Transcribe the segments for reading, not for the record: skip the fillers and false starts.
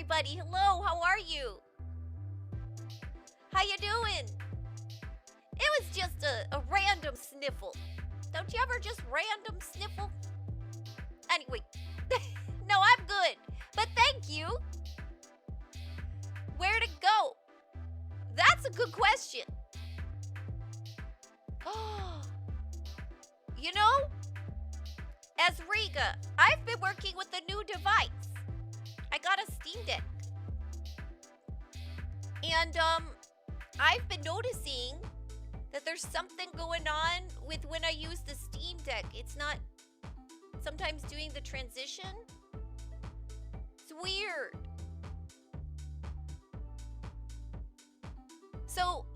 everybody. Hello, how are you? How you doing? It was just a random sniffle. Don't you ever just random sniffle? Anyway, no, I'm good. But thank you. Where'd it go? That's a good question. You know, as Riga, I've been working with a new device. I got a Steam Deck. And I've been noticing that there's something going on with when I use the Steam Deck. It's not sometimes doing the transition. It's weird. So,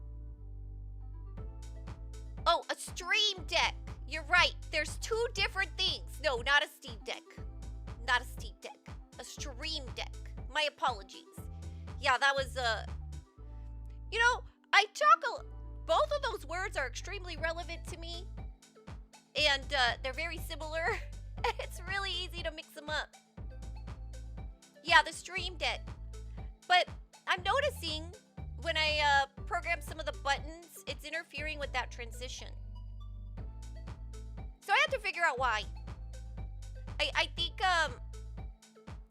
oh, a Stream Deck. You're right. There's two different things. No, not a Steam Deck. Not a Steam Deck. A Stream Deck. My apologies. Yeah, that was, you know, both of those words are extremely relevant to me. And, they're very similar. It's really easy to mix them up. Yeah, the Stream Deck. But I'm noticing when I, program some of the buttons, it's interfering with that transition. So I have to figure out why. I think,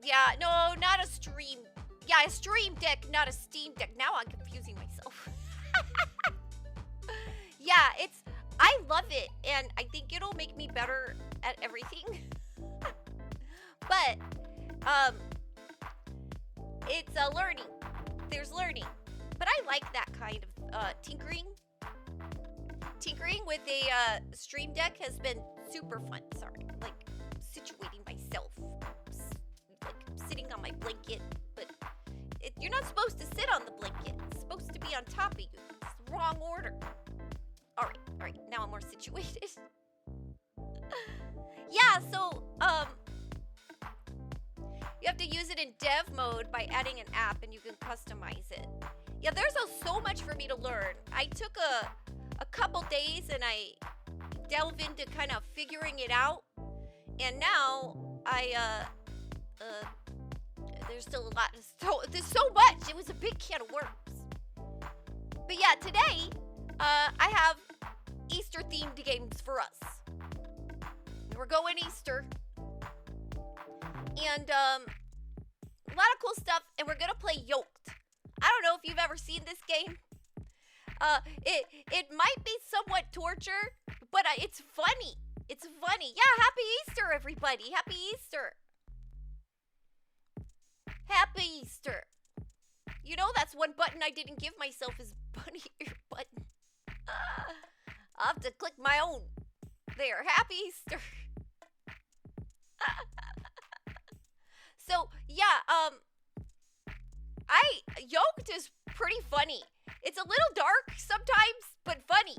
yeah, no, not a Stream. Yeah, a Stream Deck, not a Steam Deck. Now I'm confusing myself. Yeah, I love it, and I think it'll make me better at everything. But, it's learning. There's learning. But I like that kind of tinkering. Tinkering with a Stream Deck has been super fun. Sorry, like situating myself, like sitting on my blanket. But you're not supposed to sit on the blanket. It's supposed to be on top of you. It's the wrong order. All right. Now I'm more situated. Yeah. So you have to use it in dev mode by adding an app, and you can customize it. Yeah, there's so much for me to learn. I took a couple days and I delve into kind of figuring it out. And now there's still a lot. There's so much. It was a big can of worms. But yeah, today I have Easter themed games for us. We're going Easter. And a lot of cool stuff. And we're going to play Yolked. I don't know if you've ever seen this game. It might be somewhat torture, but it's funny. It's funny. Yeah, happy Easter, everybody. Happy Easter. Happy Easter. You know, that's one button I didn't give myself is bunny ear button. I'll have to click my own. There, happy Easter. So, yeah, Yolked is pretty funny. It's a little dark sometimes, but funny.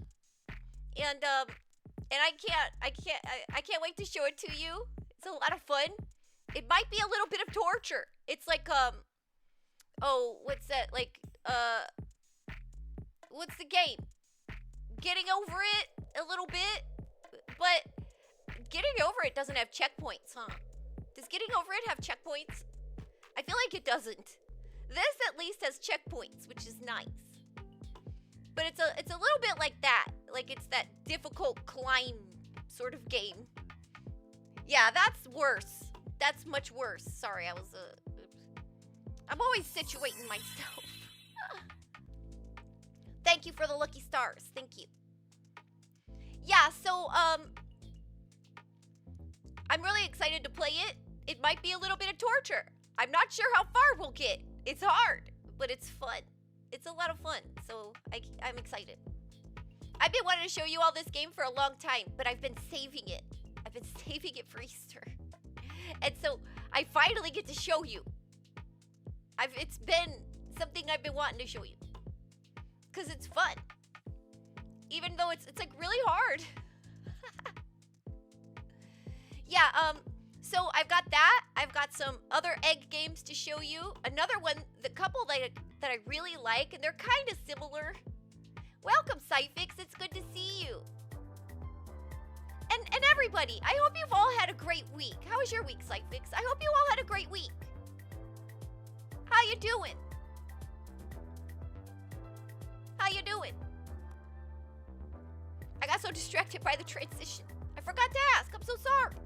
And I can't wait to show it to you. It's a lot of fun. It might be a little bit of torture. It's like, oh, what's that? Like, what's the game? Getting over it a little bit, but getting over it doesn't have checkpoints, huh? Does getting over it have checkpoints? I feel like it doesn't. This at least has checkpoints, which is nice. But it's a little bit like that. Like it's that difficult climb sort of game. Yeah, that's worse. That's much worse. Sorry, I'm always situating myself. Thank you for the lucky stars. Thank you. Yeah, so I'm really excited to play it. It might be a little bit of torture. I'm not sure how far we'll get. It's hard, but it's fun. It's a lot of fun, so I'm excited. I've been wanting to show you all this game for a long time, but I've been saving it. I've been saving it for Easter. And so I finally get to show you. It's been something I've been wanting to show you. Because it's fun. Even though it's like really hard. Yeah, so I've got that. I've got some other egg games to show you. Another one, the couple that I really like, and they're kind of similar. Welcome, Cyfix. It's good to see you. And everybody, I hope you've all had a great week. How was your week, Cyfix? I hope you all had a great week. How you doing? How you doing? I got so distracted by the transition. I forgot to ask. I'm so sorry.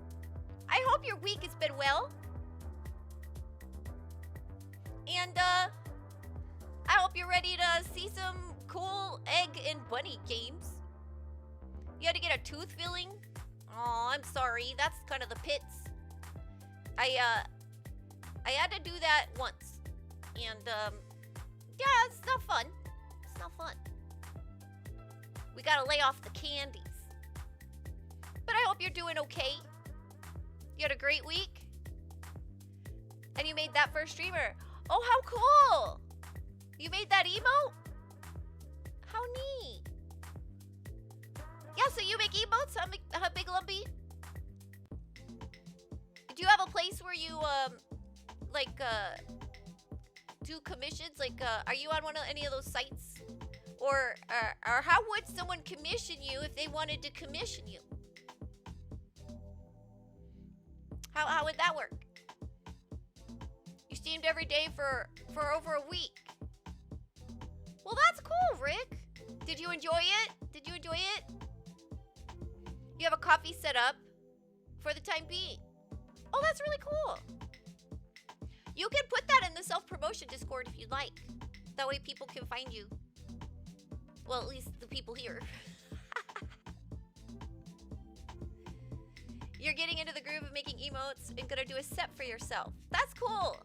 I hope your week has been well. And I hope you're ready to see some cool egg and bunny games. You had to get a tooth filling? Oh, I'm sorry. That's kind of the pits. I had to do that once. And yeah, it's not fun. It's not fun. We gotta lay off the candies. But I hope you're doing okay. You had a great week? And you made that for a streamer. Oh, how cool! You made that emote? How neat. Yeah, so you make emotes, huh, Big Lumpy? Do you have a place where you, do commissions? Like, are you on any of those sites? Or how would someone commission you if they wanted to commission you? How would that work? You streamed every day for over a week. Well, that's cool, Rick. Did you enjoy it? Did you enjoy it? You have a coffee set up for the time being. Oh, that's really cool. You can put that in the self-promotion Discord if you'd like. That way people can find you. Well, at least the people here. You're getting into the groove of making emotes and gonna do a set for yourself. That's cool.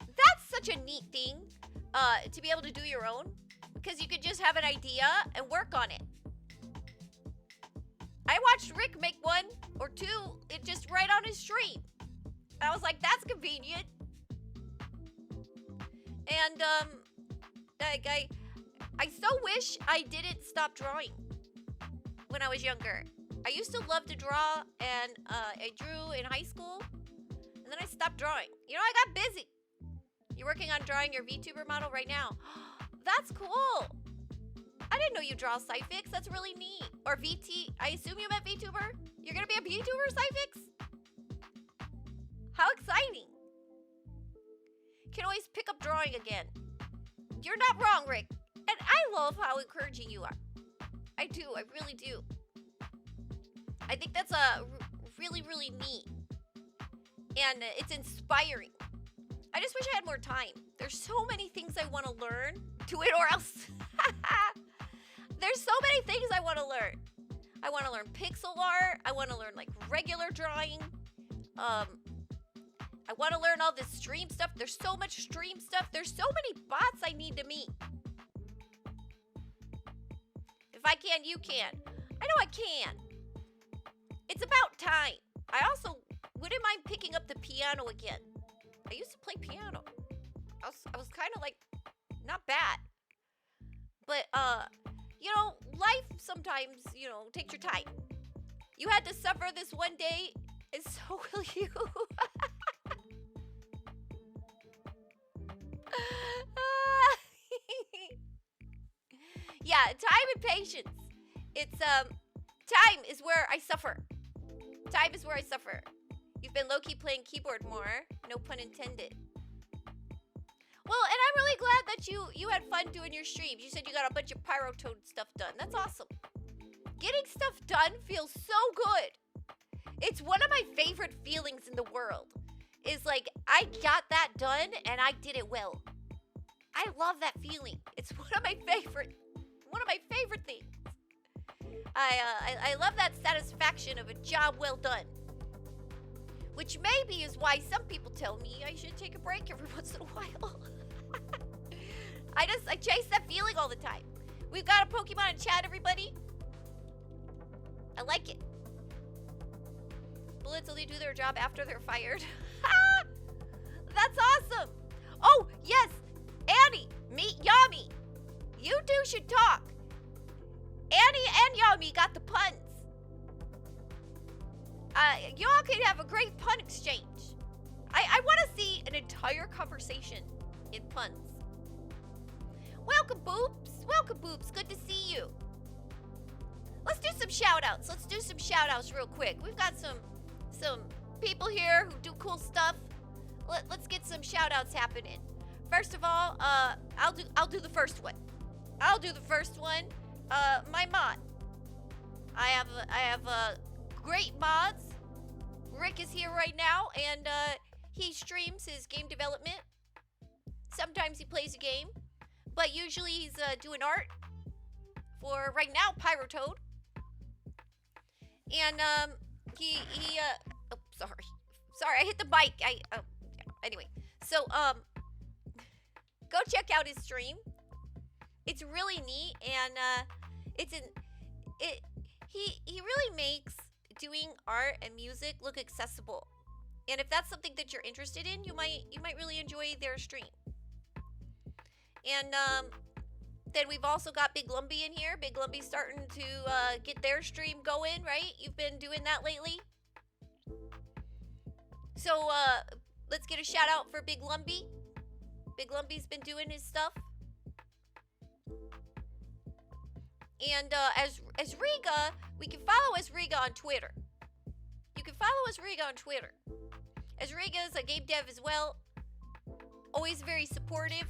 That's such a neat thing to be able to do your own. Because you could just have an idea and work on it. I watched Rick make one or two, it just right on his stream. I was like, that's convenient. And I so wish I didn't stop drawing when I was younger. I used to love to draw, and I drew in high school, and then I stopped drawing. You know, I got busy. You're working on drawing your VTuber model right now. That's cool. I didn't know you draw Sci-Fix. That's really neat. Or VT. I assume you meant VTuber? You're going to be a VTuber, Sci-Fix? How exciting. Can always pick up drawing again. You're not wrong, Rick. And I love how encouraging you are. I do. I really do. I think that's really, really neat. And it's inspiring. I just wish I had more time. There's so many things I want to learn. Do it or else. There's so many things I want to learn. I want to learn pixel art. I want to learn like regular drawing. I want to learn all this stream stuff. There's so much stream stuff. There's so many bots I need to meet. If I can, you can. I know I can. It's about time. I also wouldn't mind picking up the piano again. I used to play piano. I was kind of like, not bad. But, you know, life sometimes, you know, takes your time. You had to suffer this one day, and so will you. Yeah, time and patience. It's, time is where I suffer. Time is where I suffer. You've been low-key playing keyboard more. No pun intended. Well, and I'm really glad that you had fun doing your streams. You said you got a bunch of Pyrotoad stuff done. That's awesome. Getting stuff done feels so good. It's one of my favorite feelings in the world. Is like, I got that done and I did it well. I love that feeling. It's one of my favorite things. I love that satisfaction of a job well done. Which maybe is why some people tell me I should take a break every once in a while. I chase that feeling all the time. We've got a Pokemon in chat, everybody. I like it. Bullets only do their job after they're fired. That's awesome. Oh, yes. Annie, meet Yami. You two should talk. Annie and Yami got the puns. Y'all can have a great pun exchange. I want to see an entire conversation in puns. Welcome, Boops. Welcome, Boops. Good to see you. Let's do some shout-outs. Let's do some shout-outs real quick. We've got some people here who do cool stuff. Let's get some shout-outs happening. first of all, I'll do the first one. I'll do the first one. My mod. I have great mods. Rick is here right now, and he streams his game development. Sometimes he plays a game, but usually he's doing art for right now Pyrotoad. And oh, sorry, I hit the mic. Anyway, so go check out his stream. It's really neat, and he really makes doing art and music look accessible. And if that's something that you're interested in, you might really enjoy their stream. And then we've also got Big Lumpy in here. Big Lumpy's starting to get their stream going, right? You've been doing that lately. So let's get a shout out for Big Lumpy. Big Lumpy's been doing his stuff. And as Riga, we can follow as Riga on Twitter. You can follow as Riga on Twitter. As Riga is a game dev as well. Always very supportive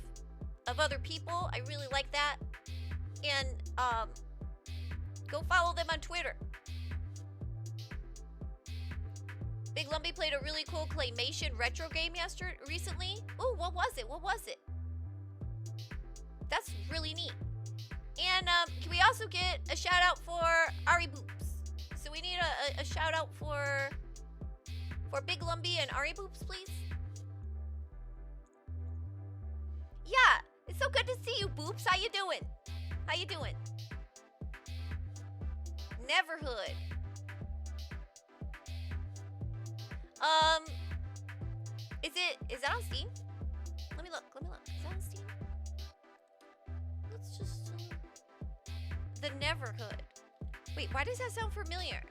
of other people. I really like that. And go follow them on Twitter. Big Lumpy played a really cool claymation retro game recently. Ooh, what was it? That's really neat. And can we also get a shout out for Ari Boops? So we need a shout out for Big Lumpy and Ari Boops, please. Yeah, it's so good to see you, Boops. How you doing? Neverhood. Is that on Steam? Let me look. Is that on Steam? Let's just The Neverhood. Wait, why does that sound familiar?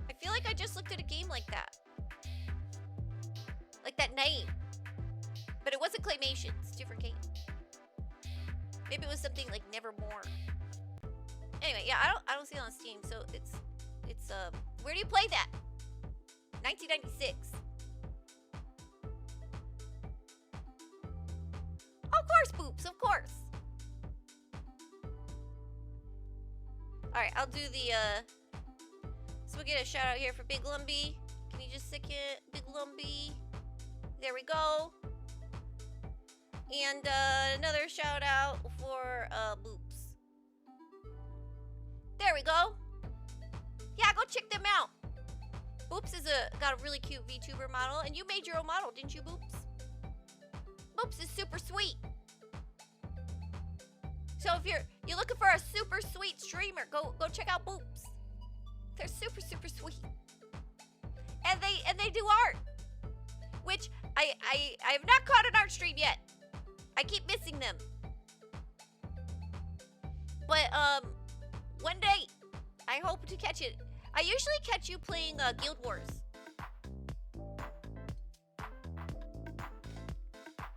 I feel like I just looked at a game like that. Like that name. But it wasn't claymation. It's a different game. Maybe it was something like Nevermore. Anyway, yeah, I don't see it on Steam, so it's where do you play that? 1996. Of course, Boops, of course. Alright, I'll do the so we'll get a shout out here for Big Lumpy. Can you just stick it? Big Lumpy. There we go. And another shout out for Boops. There we go. Yeah, go check them out. Boops got a really cute VTuber model, and you made your own model, didn't you, Boops? Boops is super sweet. So if you're looking for a super sweet streamer, go check out Boops. They're super sweet, and they do art, which I have not caught an art stream yet. I keep missing them, but one day I hope to catch it. I usually catch you playing Guild Wars.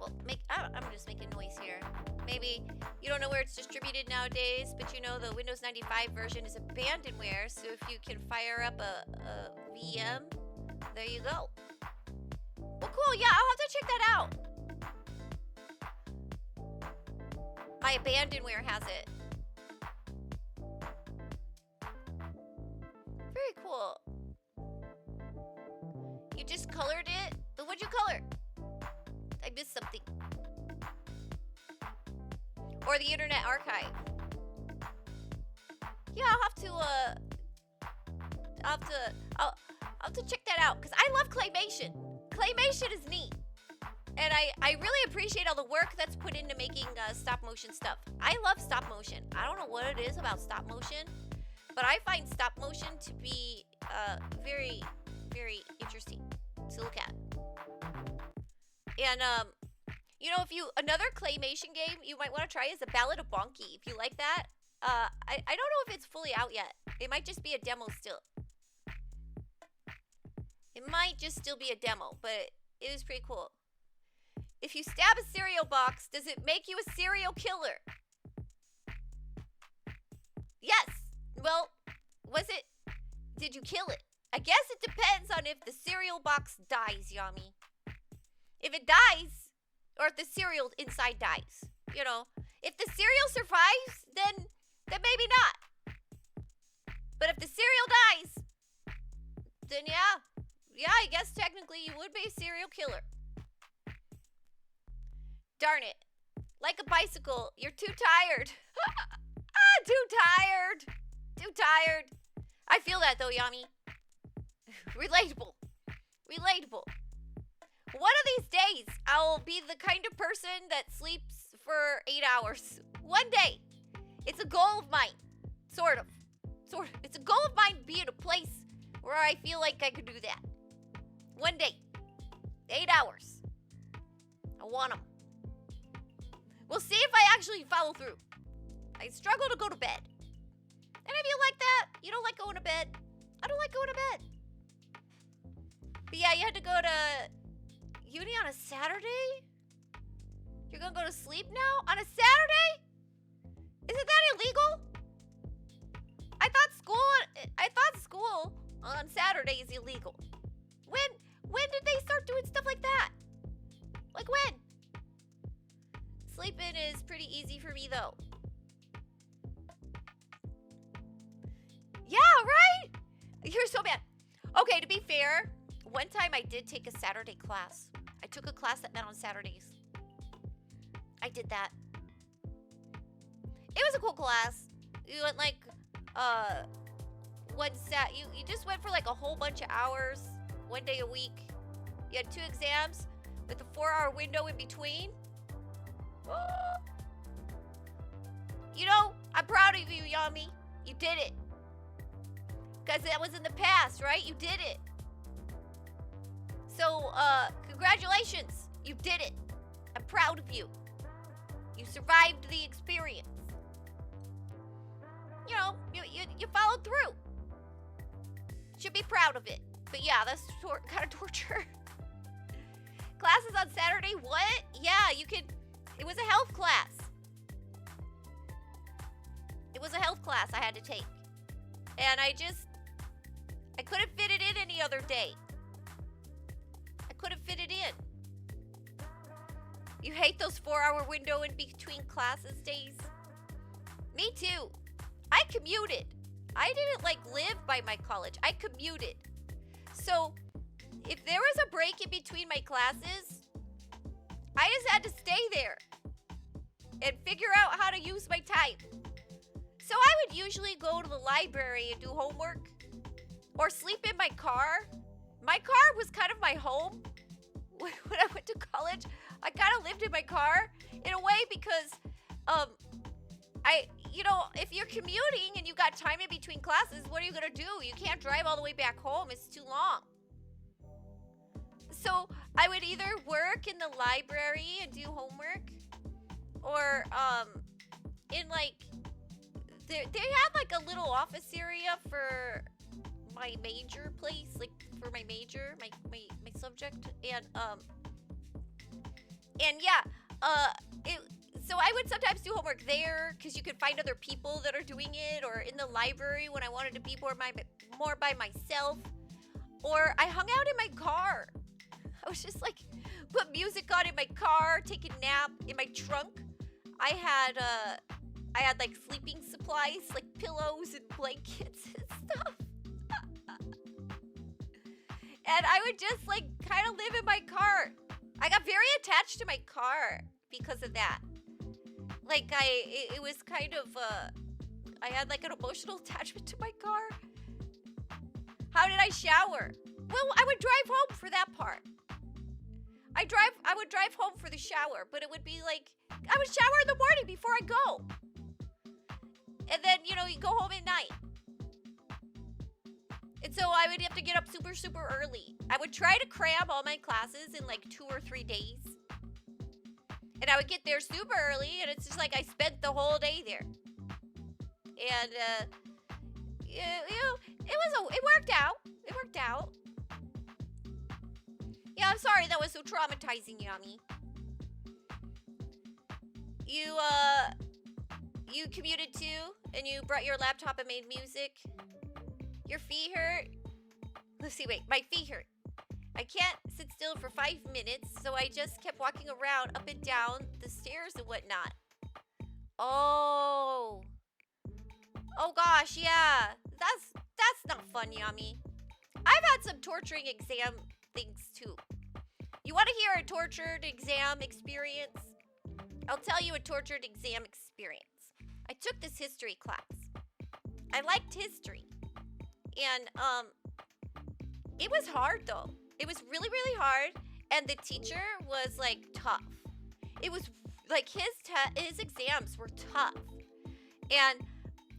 Well, I'm just making noise here. Maybe you don't know where it's distributed nowadays, but you know the Windows 95 version is abandonware, so if you can fire up a VM, there you go. Well, cool, yeah, I'll have to check that out. My abandonware has it. Very cool. You just colored it? But what'd you color? I missed something. Or the Internet Archive. Yeah, I'll have to check that out, because I love claymation. Claymation is neat. And I really appreciate all the work that's put into making stop motion stuff. I love stop motion. I don't know what it is about stop motion, but I find stop motion to be very, very interesting to look at. And you know, another claymation game you might want to try is The Ballad of Bonky. If you like that, I don't know if it's fully out yet. It might just be a demo still. It might just still be a demo, but it was pretty cool. If you stab a cereal box, does it make you a serial killer? Yes. Well, did you kill it? I guess it depends on if the cereal box dies, Yami. If it dies, or if the cereal inside dies. You know, if the cereal survives, then maybe not. But if the cereal dies, then yeah, I guess technically you would be a serial killer. Darn it. Like a bicycle, you're too tired. Too tired. I feel that though, Yami. Relatable. One of these days, I'll be the kind of person that sleeps for 8 hours. One day. It's a goal of mine. Sort of. It's a goal of mine to be in a place where I feel like I could do that. One day. 8 hours. I want them. We'll see if I actually follow through. I struggle to go to bed. And if you like that, you don't like going to bed. I don't like going to bed. But yeah, you had to go to uni on a Saturday? You're gonna go to sleep now? On a Saturday? Isn't that illegal? I thought school on Saturday is illegal. When did they start doing stuff like that? Like when? Sleeping is pretty easy for me though. Yeah, right? You're so bad. Okay, to be fair, one time I did take a Saturday class. I took a class that met on Saturdays. I did that. It was a cool class. You went like, you just went for like a whole bunch of hours, one day a week. You had 2 exams with a 4-hour window in between. You know, I'm proud of you, Yami. You did it. Because that was in the past, right? You did it. So, congratulations. You did it. I'm proud of you. You survived the experience. You know, you followed through. Should be proud of it. But yeah, that's kind of torture. Classes on Saturday? What? Yeah, you could. It was a health class. It was a health class I had to take. And I couldn't fit it in any other day. I couldn't fit it in. You hate those 4-hour window in between classes days? Me too. I commuted. I didn't live by my college. I commuted. So if there was a break in between my classes, I just had to stay there and figure out how to use my time. So I would usually go to the library and do homework or sleep in my car. My car was kind of my home when I went to college. I kind of lived in my car in a way because if you're commuting and you got time in between classes, what are you going to do? You can't drive all the way back home. It's too long. So I would either work in the library and do homework or they had a little office area for my major place, for my major, my subject, so I would sometimes do homework there because you could find other people that are doing it, or in the library when I wanted to be more by myself, or I hung out in my car. I was just put music on in my car, take a nap in my trunk. I had sleeping supplies like pillows and blankets and stuff. And I would just kind of live in my car. I got very attached to my car because of that. It was kind of I had an emotional attachment to my car. How did I shower? Well, I would drive home for that part. I would drive home for the shower, but it would be I would shower in the morning before I go. And then, you go home at night. And so I would have to get up super, super early. I would try to cram all my classes in 2 or 3 days. And I would get there super early, and it's just I spent the whole day there. And, it worked out. It worked out. Yeah, I'm sorry that was so traumatizing, Yami. You commuted too, and you brought your laptop and made music. Your feet hurt. Let's see, wait, my feet hurt. I can't sit still for 5 minutes, so I just kept walking around up and down the stairs and whatnot. Oh. Oh gosh, yeah. That's not fun, Yami. I've had some torturing exam things too. You want to hear a tortured exam experience? I'll tell you a tortured exam experience. I took this history class. I liked history. And it was hard though. It was really, really hard, and the teacher was like tough. It was like his exams were tough. And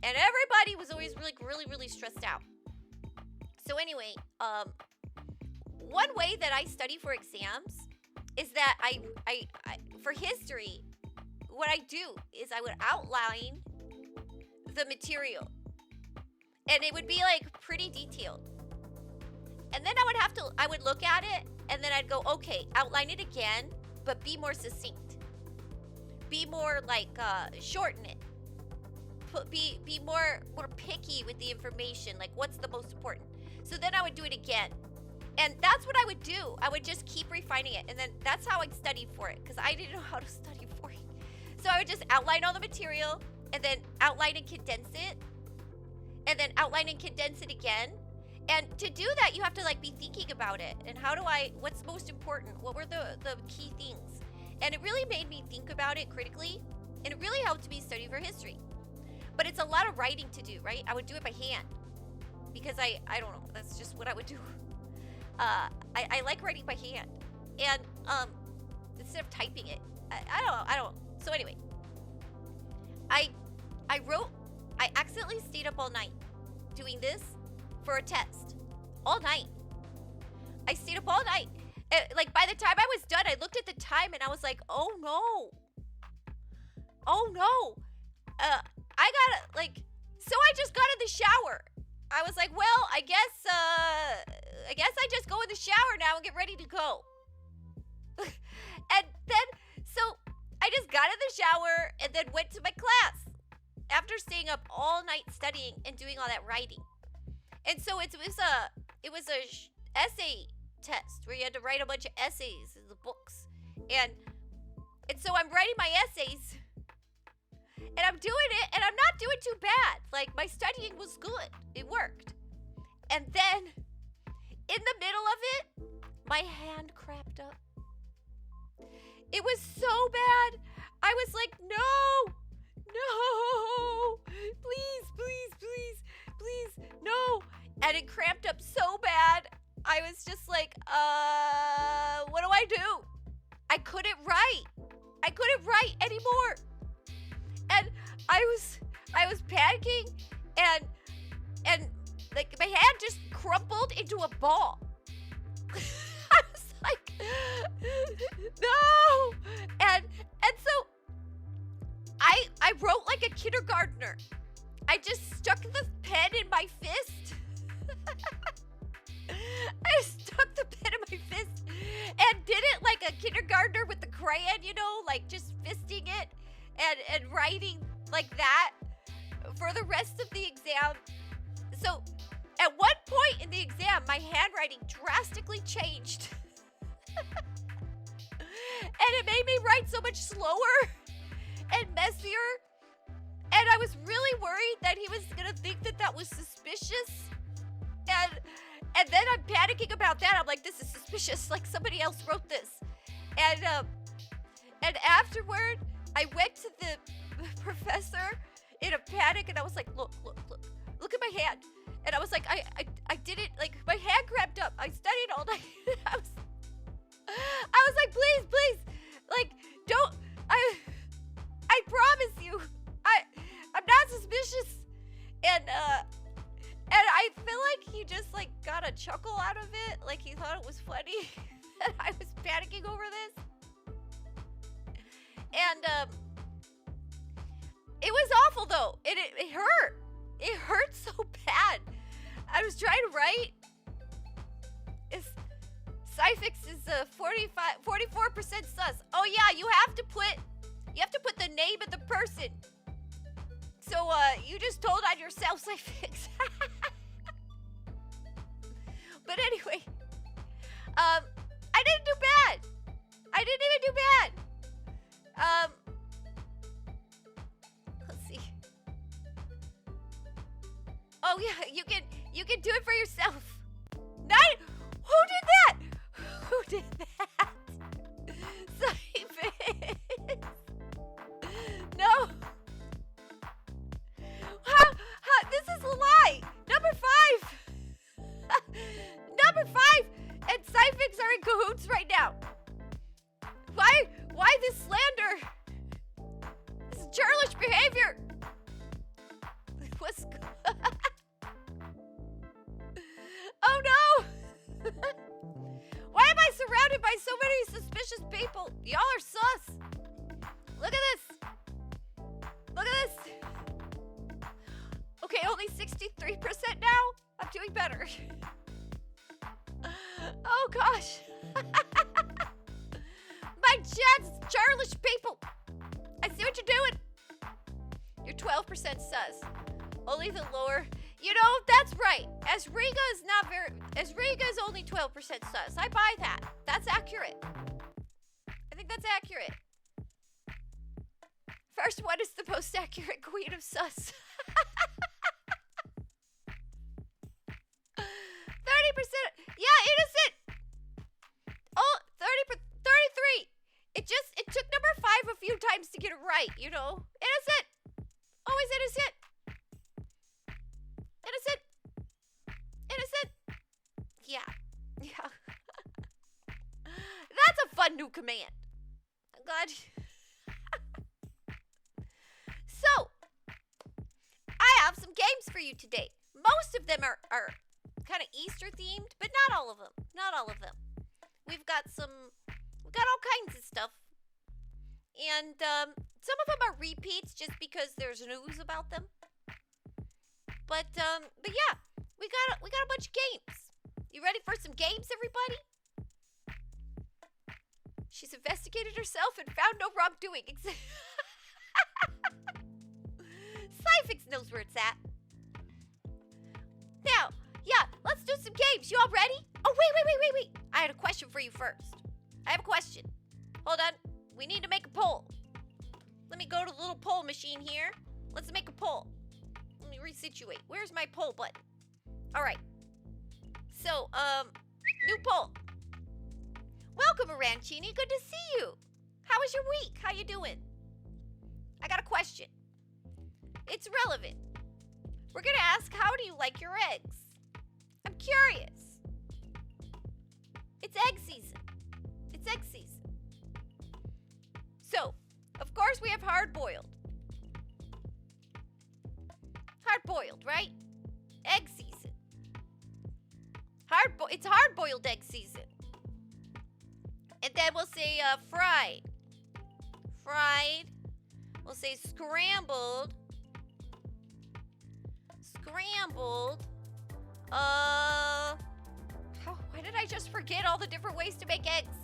everybody was always really, really stressed out. So anyway, one way that I study for exams is that I for history, what I do is I would outline the material, and it would be like pretty detailed. And then I would look at it, and then I'd go, okay, outline it again, but be more succinct. Be more like shorten it. Be more picky with the information, like what's the most important. So then I would do it again. And that's what I would do. I would just keep refining it. And then that's how I'd study for it, because I didn't know how to study for it. So I would just outline all the material, and then outline and condense it, and then outline and condense it again. And to do that, you have to like be thinking about it. And what's most important? What were the key things? And it really made me think about it critically. And it really helped me study for history. But it's a lot of writing to do, right? I would do it by hand. Because I don't know, that's just what I would do. I like writing by hand. And instead of typing it. I don't. So anyway. I accidentally stayed up all night doing this for a test. All night. I stayed up all night. Like by the time I was done, I looked at the time and I was like, oh no. Oh no. I gotta so I just got in the shower. I was like, well, I guess I just go in the shower now and get ready to go. And then, so I just got in the shower and then went to my class after staying up all night studying and doing all that writing. And so it was a essay test where you had to write a bunch of essays in the books. And so I'm writing my essays. And I'm doing it, and I'm not doing too bad. Like, my studying was good. It worked. And then, in the middle of it, my hand cramped up. It was so bad. I was like, no, please, no. And it cramped up so bad. I was just like, what do I do? I couldn't write anymore. And I was panicking, and like my hand just crumpled into a ball. I was like, no. And so I wrote like a kindergartner. I just stuck the pen in my fist. I stuck the pen in my fist and did it like a kindergartner with the crayon, like just fisting it. And writing like that for the rest of the exam. So at one point in the exam, my handwriting drastically changed. And it made me write so much slower and messier. And I was really worried that he was going to think that was suspicious. And then I'm panicking about that. I'm like, this is suspicious. Like somebody else wrote this. And afterward, I went to the professor in a panic, and I was like, look at my hand. And I was like, I did it, like my hand cramped up. I studied all night. I was like, please, like, don't, I promise you, I'm not suspicious. And I feel like he just like got a chuckle out of it. Like he thought it was funny that I was panicking over this. And it was awful though. It hurt. It hurt so bad. I was trying to write. Suffix is 44% sus. Oh yeah, you have to put the name of the person. So you just told on yourself, suffix. But anyway, I didn't do bad. I didn't even do bad. Let's see. Oh yeah, you can do it for yourself. Who did that? Who did that? Siphon. No. How? This is a lie. Number 5. Number 5 and Cyphix are in cahoots right now. Why this slander? This is churlish behavior. What's Oh no! Why am I surrounded by so many suspicious people? Y'all are sus. Look at this. Look at this. Okay, only 63% now. I'm doing better. Oh gosh. My chat's churlish people. I see what you're doing. You're 12% sus. Only the lower. You know, that's right. Asriga is only 12% sus. I buy that. That's accurate. I think that's accurate. First one is the most accurate queen of sus. 30%. Yeah, innocent. Oh, 33. It took number 5 a few times to get it right, you know. Innocent. Always innocent. Innocent. Innocent. Yeah. Yeah. That's a fun new command. I'm glad. So, I have some games for you today. Most of them are kind of Easter themed, but not all of them. Not all of them. We've got all kinds of stuff. And some of them are repeats just because there's news about them. But yeah, we got a bunch of games. You ready for some games, everybody? She's investigated herself and found no wrongdoing. Cyphix knows where it's at. Now, yeah, let's do some games. You all ready? Oh, wait. I had a question for you first. I have a question. Hold on. We need to make a poll. Let me go to the little poll machine here. Let's make a poll. Let me resituate. Where's my poll button? All right. So, new poll. Welcome, Arancini. Good to see you. How was your week? How you doing? I got a question. It's relevant. We're gonna ask, how do you like your eggs? I'm curious. It's egg season. It's egg season. So, of course, we have hard-boiled. Hard-boiled, right? Egg season. It's hard-boiled egg season. And then we'll say fried. Fried. We'll say scrambled. Scrambled. Why did I just forget all the different ways to make eggs?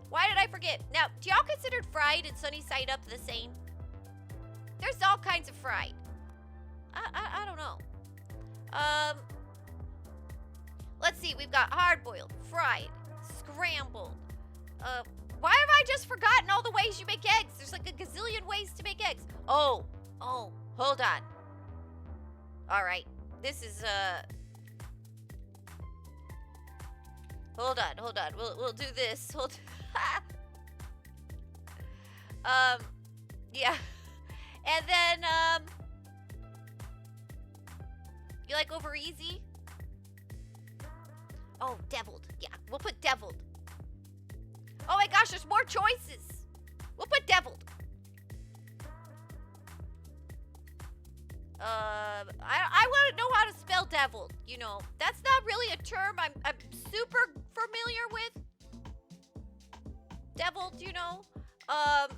Why did I forget? Now, do y'all consider fried and sunny side up the same? There's all kinds of fried. I don't know. Let's see. We've got hard-boiled, fried, scrambled. Why have I just forgotten all the ways you make eggs? There's like a gazillion ways to make eggs. Oh, hold on. All right. This is, Hold on. We'll do this. Yeah. And then, you like over easy? Oh, deviled. Yeah, we'll put deviled. Oh my gosh, there's more choices. We'll put deviled. I want to know how to spell deviled, you know. That's not really a term I'm super familiar with. Deviled, you know. All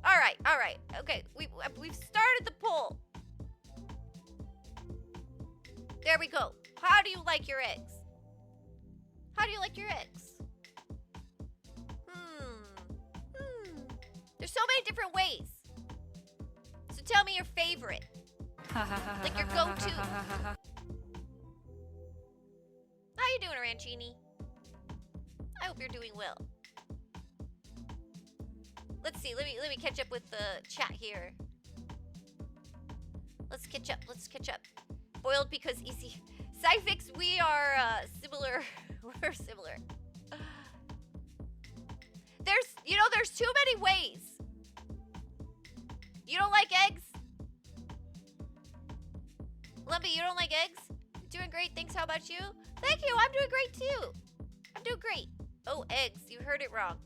right. Okay, we've started the poll. There we go. How do you like your eggs? How do you like your eggs? There's so many different ways. So tell me your favorite. Like your go-to. How you doing, Mancini. I hope you're doing well. Let's see. Let me catch up with the chat here. Let's catch up. Let's catch up. Boiled because easy. Sci-Fix, we are similar. We're similar. There's too many ways. You don't like eggs? Lumpy, you don't like eggs? Doing great, thanks. How about you? Thank you, I'm doing great too. I'm doing great. Oh, eggs, you heard it wrong.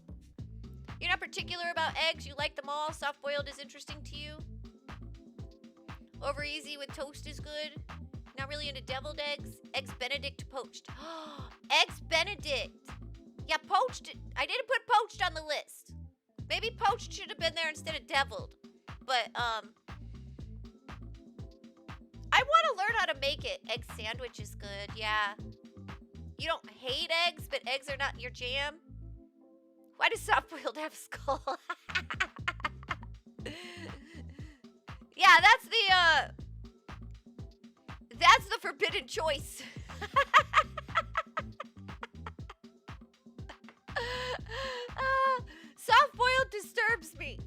You're not particular about eggs, you like them all. Soft-boiled is interesting to you. Over easy with toast is good. Not really into deviled eggs. Eggs Benedict poached. Eggs Benedict. Yeah, poached. I didn't put poached on the list. Maybe poached should have been there instead of deviled. But, I want to learn how to make it. Egg sandwich is good, yeah. You don't hate eggs, but eggs are not your jam? Why does soft-boiled have a skull? Yeah, that's the forbidden choice. Soft-boiled disturbs me.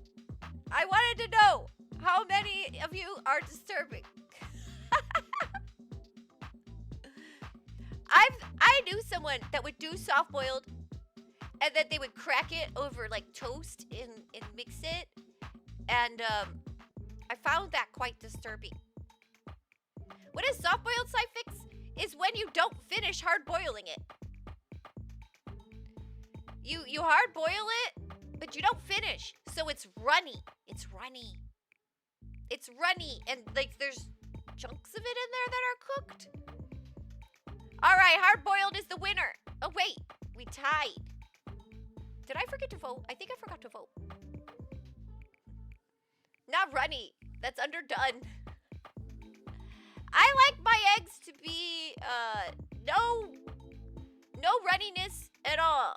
I wanted to know how many of you are disturbing. I knew someone that would do soft-boiled and then they would crack it over like toast and mix it. And I found that quite disturbing. What is soft-boiled, Sci-Fix? Is when you don't finish hard-boiling it. You hard-boil it, but you don't finish. So it's runny. It's runny. It's runny. And like there's chunks of it in there that are cooked. All right, hard-boiled is the winner. Oh, wait. We tied. Did I forget to vote? I think I forgot to vote. Not runny. That's underdone. I like my eggs to be no runniness at all.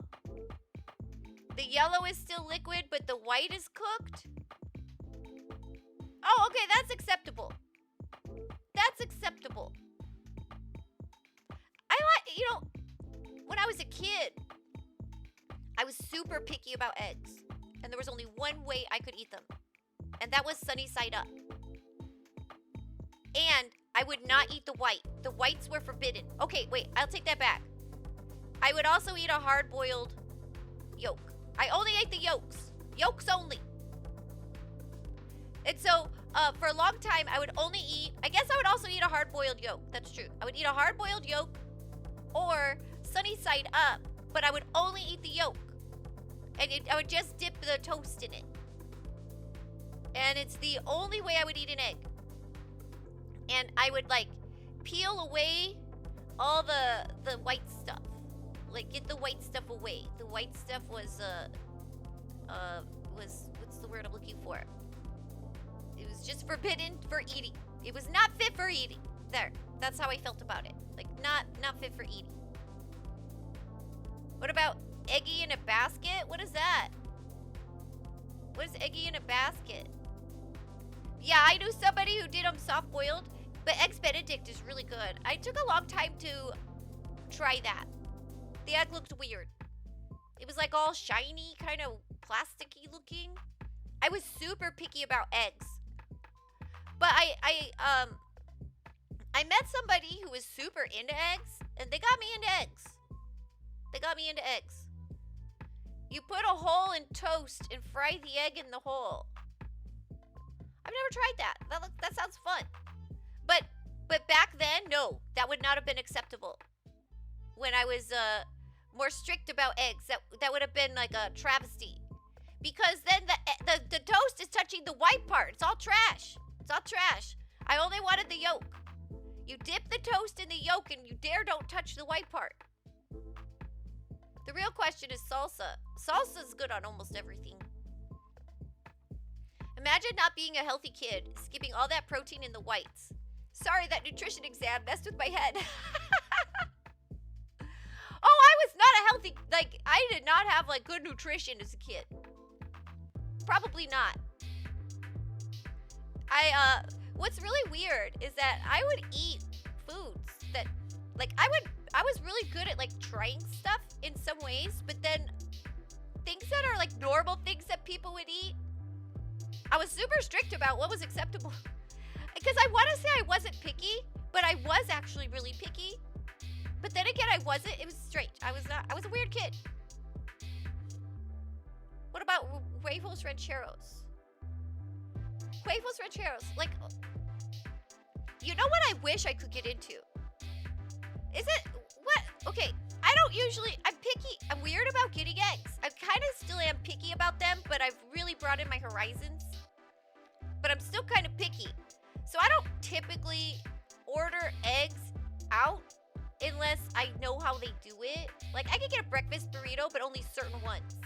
The yellow is still liquid, but the white is cooked. Oh, okay, that's acceptable. That's acceptable. I like, when I was a kid, I was super picky about eggs. And there was only one way I could eat them. And that was sunny side up. And I would not eat the white. The whites were forbidden. Okay, wait, I'll take that back. I would also eat a hard-boiled yolk. I only ate the yolks. Yolks only. And so, for a long time, I would only eat... I guess I would also eat a hard-boiled yolk. That's true. I would eat a hard-boiled yolk or sunny side up, but I would only eat the yolk. And I would just dip the toast in it. And it's the only way I would eat an egg. And I would, like, peel away all the white stuff. Like, get the white stuff away. The white stuff was what's the word I'm looking for? It was just forbidden for eating. It was not fit for eating. There. That's how I felt about it. Like, not fit for eating. What about eggy in a basket? What is that? What is eggy in a basket? Yeah, I knew somebody who did them soft-boiled, but Eggs Benedict is really good. I took a long time to try that. The egg looked weird. It was like all shiny, kind of plasticky looking. I was super picky about eggs. But I met somebody who was super into eggs, and they got me into eggs. They got me into eggs. You put a hole in toast and fry the egg in the hole. I've never tried that. That sounds fun. But back then, no, that would not have been acceptable. When I was more strict about eggs, that would have been like a travesty. Because then the toast is touching the white part. It's all trash. It's all trash. I only wanted the yolk. You dip the toast in the yolk and you don't touch the white part. The real question is salsa. Salsa is good on almost everything. Imagine not being a healthy kid, skipping all that protein in the whites. Sorry, that nutrition exam messed with my head. Oh, I was not a healthy, like, I did not have, like, good nutrition as a kid. Probably not. What's really weird is that I would eat foods that, like, I I was really good at like trying stuff in some ways, but then things that are like normal things that people would eat, I was super strict about what was acceptable. Because I want to say I wasn't picky, but I was actually really picky. But then again, I wasn't. It was strange. I was not. I was a weird kid. What about huevos rancheros? Huevos rancheros. Like, you know what I wish I could get into? Is it, what? Okay, I don't usually, I'm picky. I'm weird about getting eggs. I kind of still am picky about them, but I've really broadened my horizons. But I'm still kind of picky. So I don't typically order eggs out unless I know how they do it. Like, I can get a breakfast burrito, but only certain ones.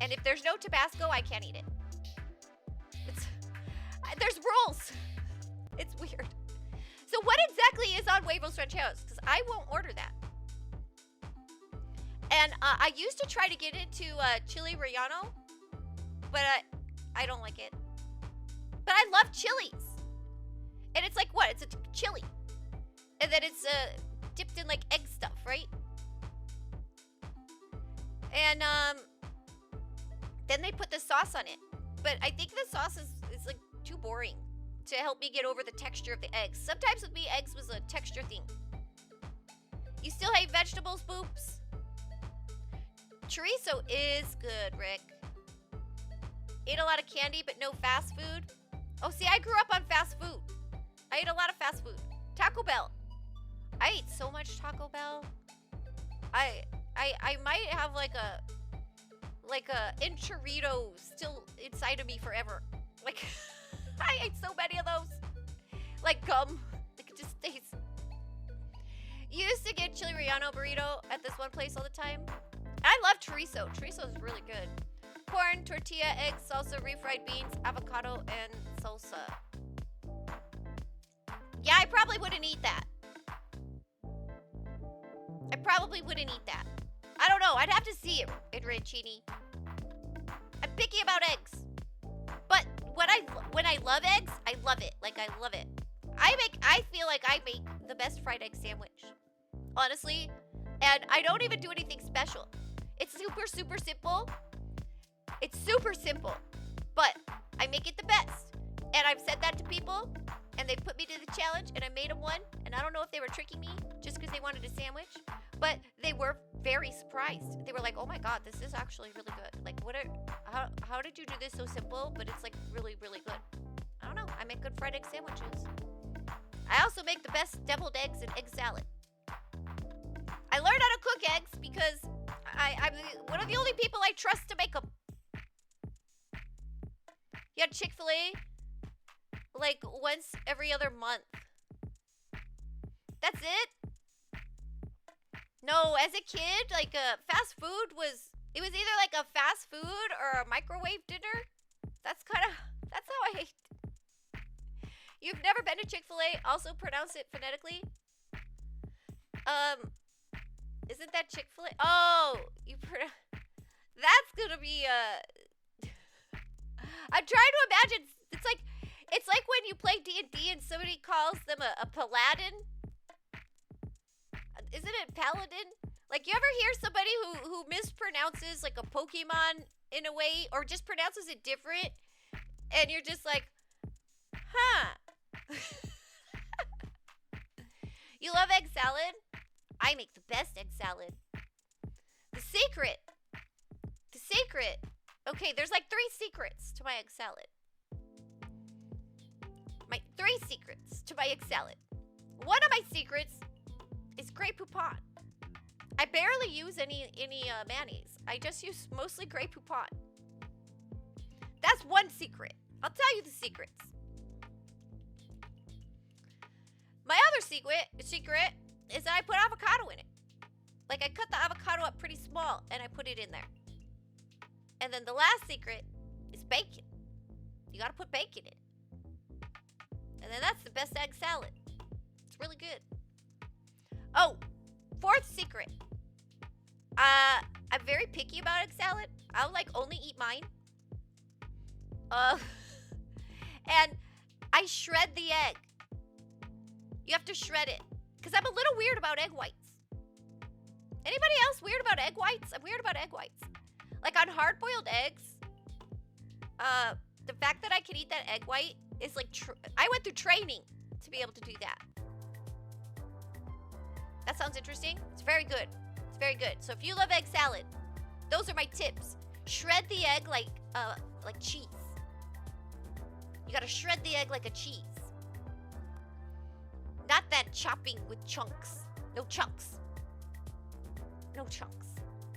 And if there's no Tabasco, I can't eat it. There's rules. It's weird. So what exactly is on huevos rancheros? Because I won't order that. And I used to try to get into chili relleno, but I don't like it. But I love chilies. And it's like, what? It's a chili. And then it's dipped in like egg stuff, right? And then they put the sauce on it. But I think the sauce is like too boring to help me get over the texture of the eggs. Sometimes with me, eggs was a texture thing. You still hate vegetables, Boops? Chorizo is good, Rick. Ate a lot of candy, but no fast food. Oh, see, I grew up on fast food. I ate a lot of fast food. Taco Bell. I ate so much Taco Bell. I might have like a enchilado still inside of me forever. Like, I ate so many of those. Like gum. Like, it just stays. You used to get chili relleno burrito at this one place all the time. I love chorizo. Chorizo is really good. Corn, tortilla, eggs, salsa, refried beans, avocado, and salsa. Yeah, I probably wouldn't eat that. I probably wouldn't eat that. I don't know. I'd have to see it, Rancini. I'm picky about eggs. But when I love eggs, I love it. Like, I love it. I feel like I make the best fried egg sandwich. Honestly. And I don't even do anything special. It's super, super simple. It's super simple. But I make it the best. And I've said that to people. And they put me to the challenge. And I made them one. And I don't know if they were tricking me just because they wanted a sandwich. But they were very surprised. They were like, oh my God, this is actually really good. Like, how did you do this so simple? But it's like really, really good. I don't know. I make good fried egg sandwiches. I also make the best deviled eggs and egg salad. I learned how to cook eggs because I'm one of the only people I trust to make them. You had Chick-fil-A like once every other month. That's it? No, as a kid, like fast food was either like a fast food or a microwave dinner. That's how I ate. You've never been to Chick-fil-A? Also pronounce it phonetically. Isn't that Chick-fil-A? Oh, that's gonna be I'm trying to imagine. It's like when you play D&D and somebody calls them a paladin. Isn't it paladin? Like, you ever hear somebody who mispronounces like a Pokemon in a way, or just pronounces it different, and you're just like, huh? You love egg salad? I make the best egg salad. The secret. Okay, there's like 3 secrets to my egg salad. My 3 secrets to my egg salad. One of my secrets is Grey Poupon. I barely use any mayonnaise. I just use mostly Grey Poupon. That's one secret. I'll tell you the secrets. My other secret is that I put avocado in it. Like, I cut the avocado up pretty small and I put it in there. And then the last secret is bacon. You gotta put bacon in. And then that's the best egg salad. It's really good. Oh, 4th secret. I'm very picky about egg salad. I'll like only eat mine. And I shred the egg. You have to shred it. Because I'm a little weird about egg whites. Anybody else weird about egg whites? I'm weird about egg whites. Like on hard-boiled eggs, the fact that I can eat that egg white is like, I went through training to be able to do that. That sounds interesting. It's very good. It's very good. So if you love egg salad, those are my tips. Shred the egg like cheese. You gotta shred the egg like a cheese. Not that chopping with chunks. No chunks. No chunks.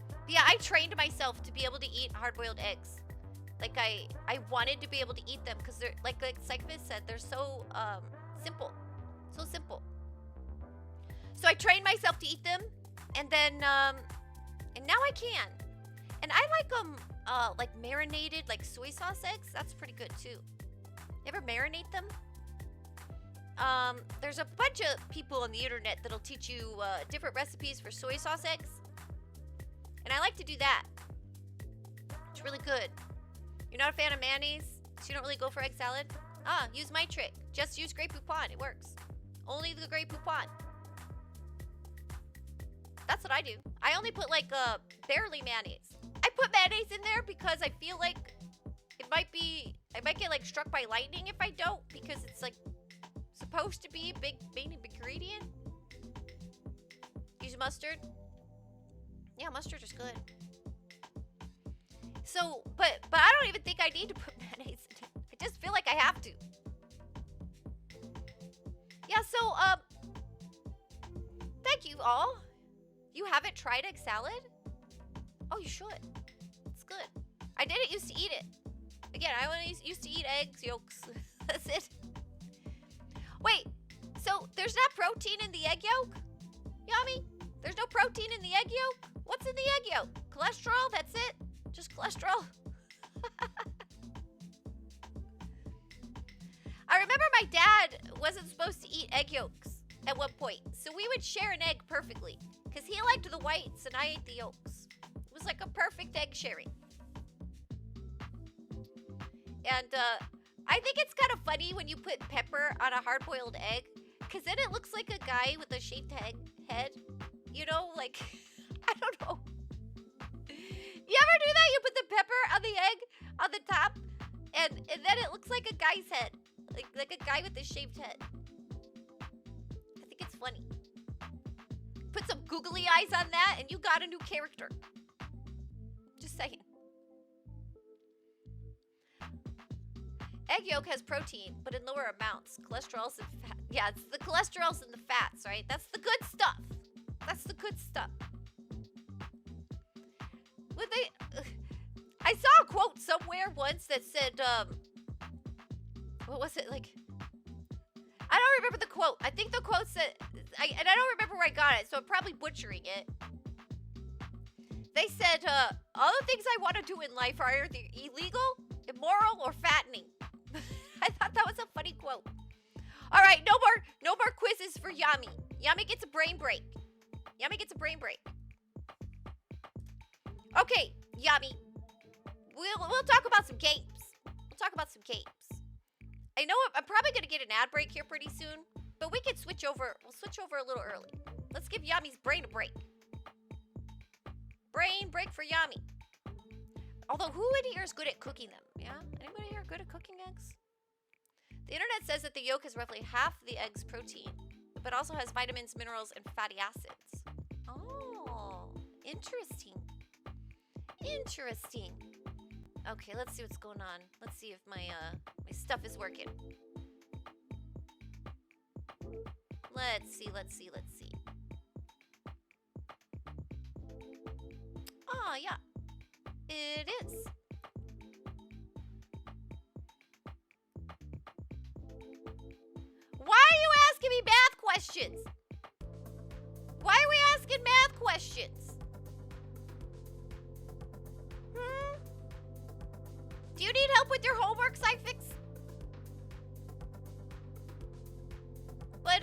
But yeah, I trained myself to be able to eat hard-boiled eggs. Like I wanted to be able to eat them because they're like Cyclist said, they're so simple. So simple. So I trained myself to eat them, and then and now I can. And I like them like marinated, like soy sauce eggs. That's pretty good too. You ever marinate them? There's a bunch of people on the internet that'll teach you different recipes for soy sauce eggs. And I like to do that. It's really good. You're not a fan of mayonnaise, so you don't really go for egg salad? Use my trick. Just use Grey Poupon. It works. Only the Grey Poupon. That's what I do. I only put like barely mayonnaise. I put mayonnaise in there because I feel like I might get like struck by lightning if I don't, because it's like supposed to be a big main ingredient. Use mustard. Yeah, mustard is good. So, but I don't even think I need to put mayonnaise in it. I just feel like I have to. Yeah, so thank you all. You haven't tried egg salad? Oh, you should. It's good. I didn't used to eat it. Again, I only used to eat eggs, yolks. That's it. Wait, so there's not protein in the egg yolk? Yummy. There's no protein in the egg yolk? What's in the egg yolk? Cholesterol? That's it? Just cholesterol? I remember my dad wasn't supposed to eat egg yolks at one point. So we would share an egg perfectly. Because he liked the whites and I ate the yolks. It was like a perfect egg sharing. And I think it's kind of funny when you put pepper on a hard-boiled egg. Because then it looks like a guy with a shaved head. You know, like, I don't know. You ever do that? You put the pepper on the egg on the top, and then it looks like a guy's head, like a guy with a shaved head. I think it's funny. Put some googly eyes on that, and you got a new character. Just saying. Egg yolk has protein, but in lower amounts. Cholesterol's and fat. Yeah, it's the cholesterol's and the fats, right? That's the good stuff. That's the good stuff. I saw a quote somewhere once that said, what was it, like, I don't remember the quote. I think the quote said, and I don't remember where I got it, so I'm probably butchering it. They said, all the things I want to do in life are either illegal, immoral, or fattening. I thought that was a funny quote. All right, no more quizzes for Yami. Yami gets a brain break. Yami gets a brain break. Okay, Yami. We'll talk about some games. We'll talk about some games. I know I'm probably gonna get an ad break here pretty soon, but we can switch over. We'll switch over a little early. Let's give Yami's brain a break. Brain break for Yami. Although, who in here is good at cooking them? Yeah? Anybody here good at cooking eggs? The internet says that the yolk has roughly half the egg's protein, but also has vitamins, minerals, and fatty acids. Oh, interesting. Interesting. Okay, let's see what's going on. Let's see if my stuff is working. Let's see. Oh, yeah. It is. Why are you asking me math questions? Why are we asking math questions? Do you need help with your homework, Cyfix? But,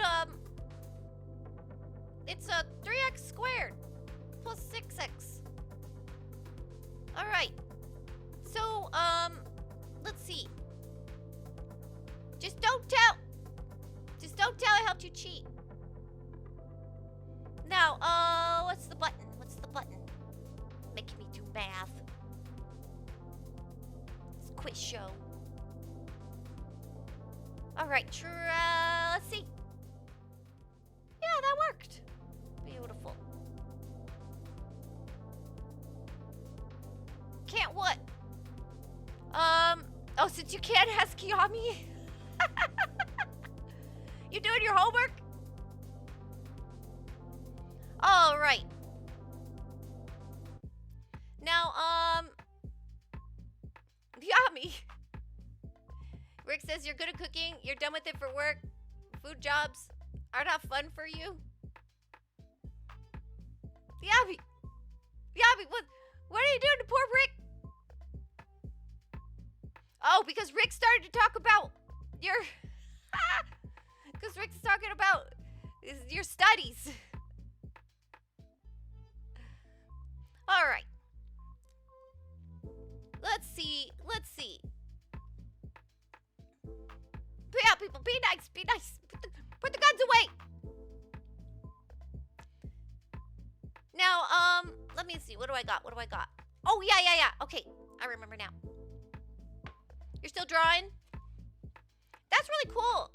it's 3x squared plus 6x. All right. So, let's see. Just don't tell I helped you cheat. Now, what's the button? math. It's a quiz show. All right, let's see. Yeah, that worked. Beautiful. Can't what? Oh, since you can't ask Kiami. You doing your homework? All right. Now, Yami. Rick says you're good at cooking. You're done with it for work. Food jobs are not fun for you. Yami, what are you doing to poor Rick? Oh, because Rick started to talk about your... Because Rick's talking about your studies. All right. Let's see. Yeah, people, be nice. Put the guns away. Now, let me see. What do I got? Oh, yeah. Okay, I remember now. You're still drawing? That's really cool.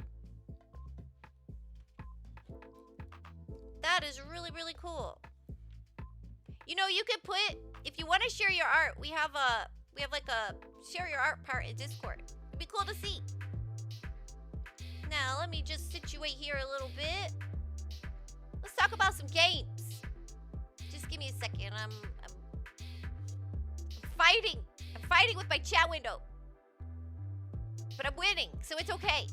That is really, really cool. You know, you could put, if you want to share your art, we have like a share your art part in Discord. It'd be cool to see. Now, let me just situate here a little bit. Let's talk about some games. Just give me a second. I'm fighting. I'm fighting with my chat window. But I'm winning, so it's okay.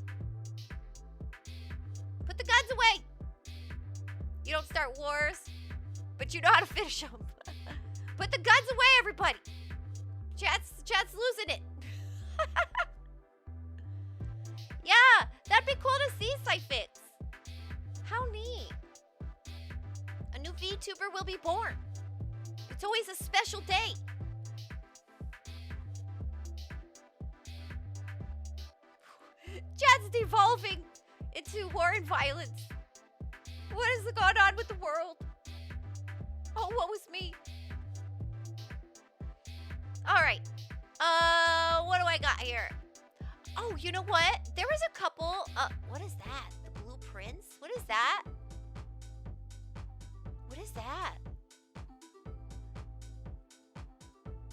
Put the guns away. You don't start wars, but you know how to finish them. Put the guns away, everybody. Chat's losing it. Yeah, that'd be cool to see, Cyfix. How neat. A new VTuber will be born. It's always a special day. Chat's devolving into war and violence. What is going on with the world? Oh, what was me? All right. What do I got here? Oh, you know what? There was a couple. What is that? The blueprints? What is that? What is that?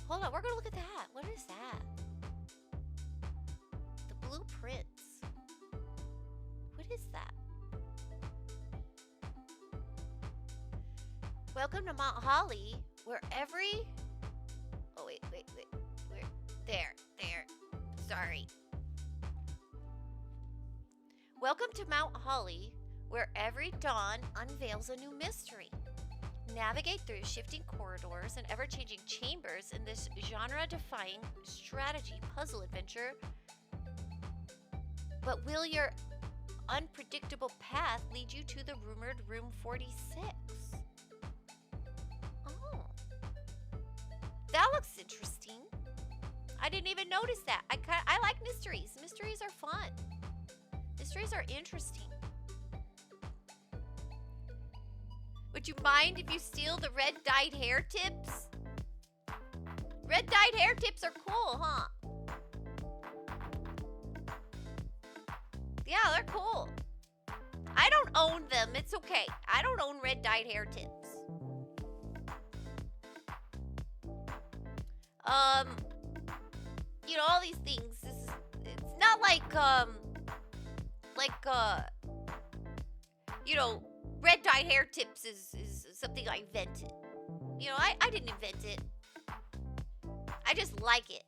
Hold on, we're gonna look at that. What is that? The blueprints. What is that? Welcome to Mount Holly, where every... Oh, wait. Where? There. Sorry. Welcome to Mount Holly, where every dawn unveils a new mystery. Navigate through shifting corridors and ever-changing chambers in this genre-defying strategy puzzle adventure. But will your unpredictable path lead you to the rumored Room 46? Oh. That looks interesting. I didn't even notice that. I like mysteries. Mysteries are fun. Mysteries are interesting. Would you mind if you steal the red dyed hair tips? Red dyed hair tips are cool, huh? Yeah, they're cool. I don't own them. It's okay. I don't own red dyed hair tips. You know, all these things. It's not like, you know, red dyed hair tips is something I invented. You know, I didn't invent it. I just like it.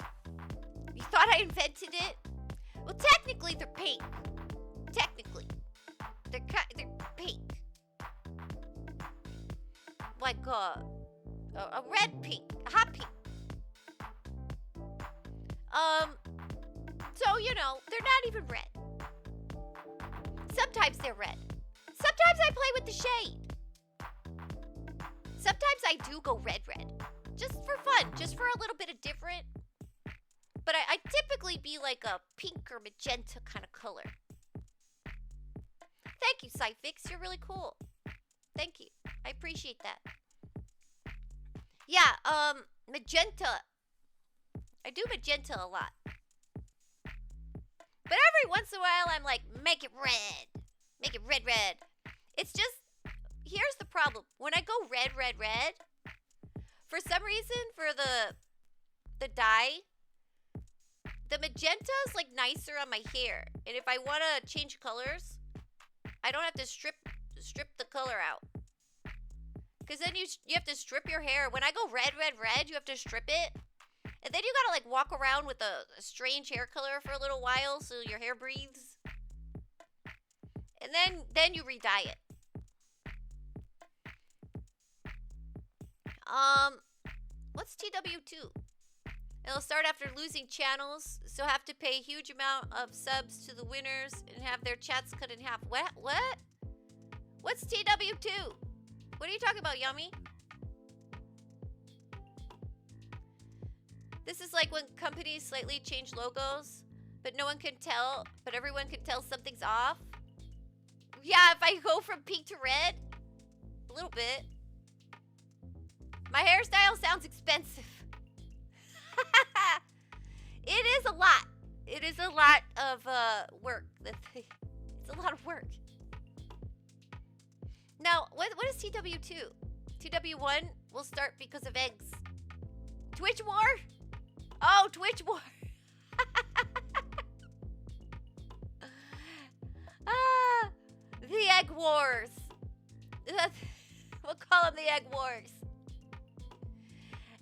You thought I invented it? Well, technically, they're pink. Technically. They're pink. Like, a red pink. A hot pink. So, you know, they're not even red. Sometimes they're red. Sometimes I play with the shade. Sometimes I do go red. Just for fun. Just for a little bit of different. But I typically be like a pink or magenta kind of color. Thank you, Cyfix. You're really cool. Thank you. I appreciate that. Yeah, Magenta. I do magenta a lot. But every once in a while, I'm like, make it red. Make it red, red. It's just, here's the problem. When I go red, red, red, for some reason, for the dye, the magenta is like nicer on my hair. And if I want to change colors, I don't have to strip the color out. Because then you have to strip your hair. When I go red, red, red, you have to strip it. And then you gotta like walk around with a strange hair color for a little while so your hair breathes. And then you re-dye it. What's TW2? It'll start after losing channels, so have to pay a huge amount of subs to the winners and have their chats cut in half. What? What's TW2? What are you talking about, Yummy? This is like when companies slightly change logos, but no one can tell, but everyone can tell something's off. Yeah, if I go from pink to red, a little bit. My hairstyle sounds expensive. It is a lot. It is a lot of work. It's a lot of work. Now, what is TW2? TW1 will start because of eggs. Twitch War? Oh, Twitch War. The Egg Wars. We'll call them the Egg Wars.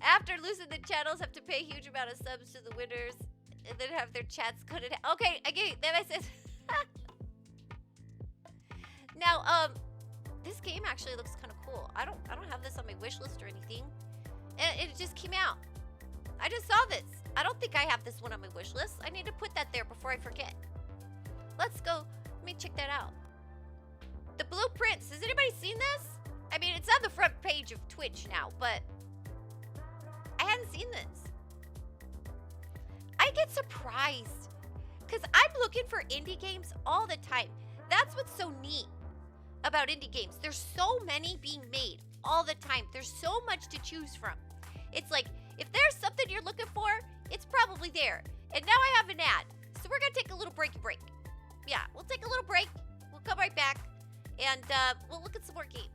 After losing the channels, have to pay a huge amount of subs to the winners, and then have their chats cut it. Okay, that makes sense. Now, this game actually looks kind of cool. I don't have this on my wish list or anything, and it just came out. I just saw this. I don't think I have this one on my wish list. I need to put that there before I forget. Let's go. Let me check that out. The blueprints. Has anybody seen this? I mean, it's on the front page of Twitch now, but I hadn't seen this. I get surprised because I'm looking for indie games all the time. That's what's so neat about indie games. There's so many being made all the time. There's so much to choose from. It's like, if there's something you're looking for, it's probably there. And now I have an ad. So we're going to take a little break. Yeah, we'll take a little break. We'll come right back. And we'll look at some more games.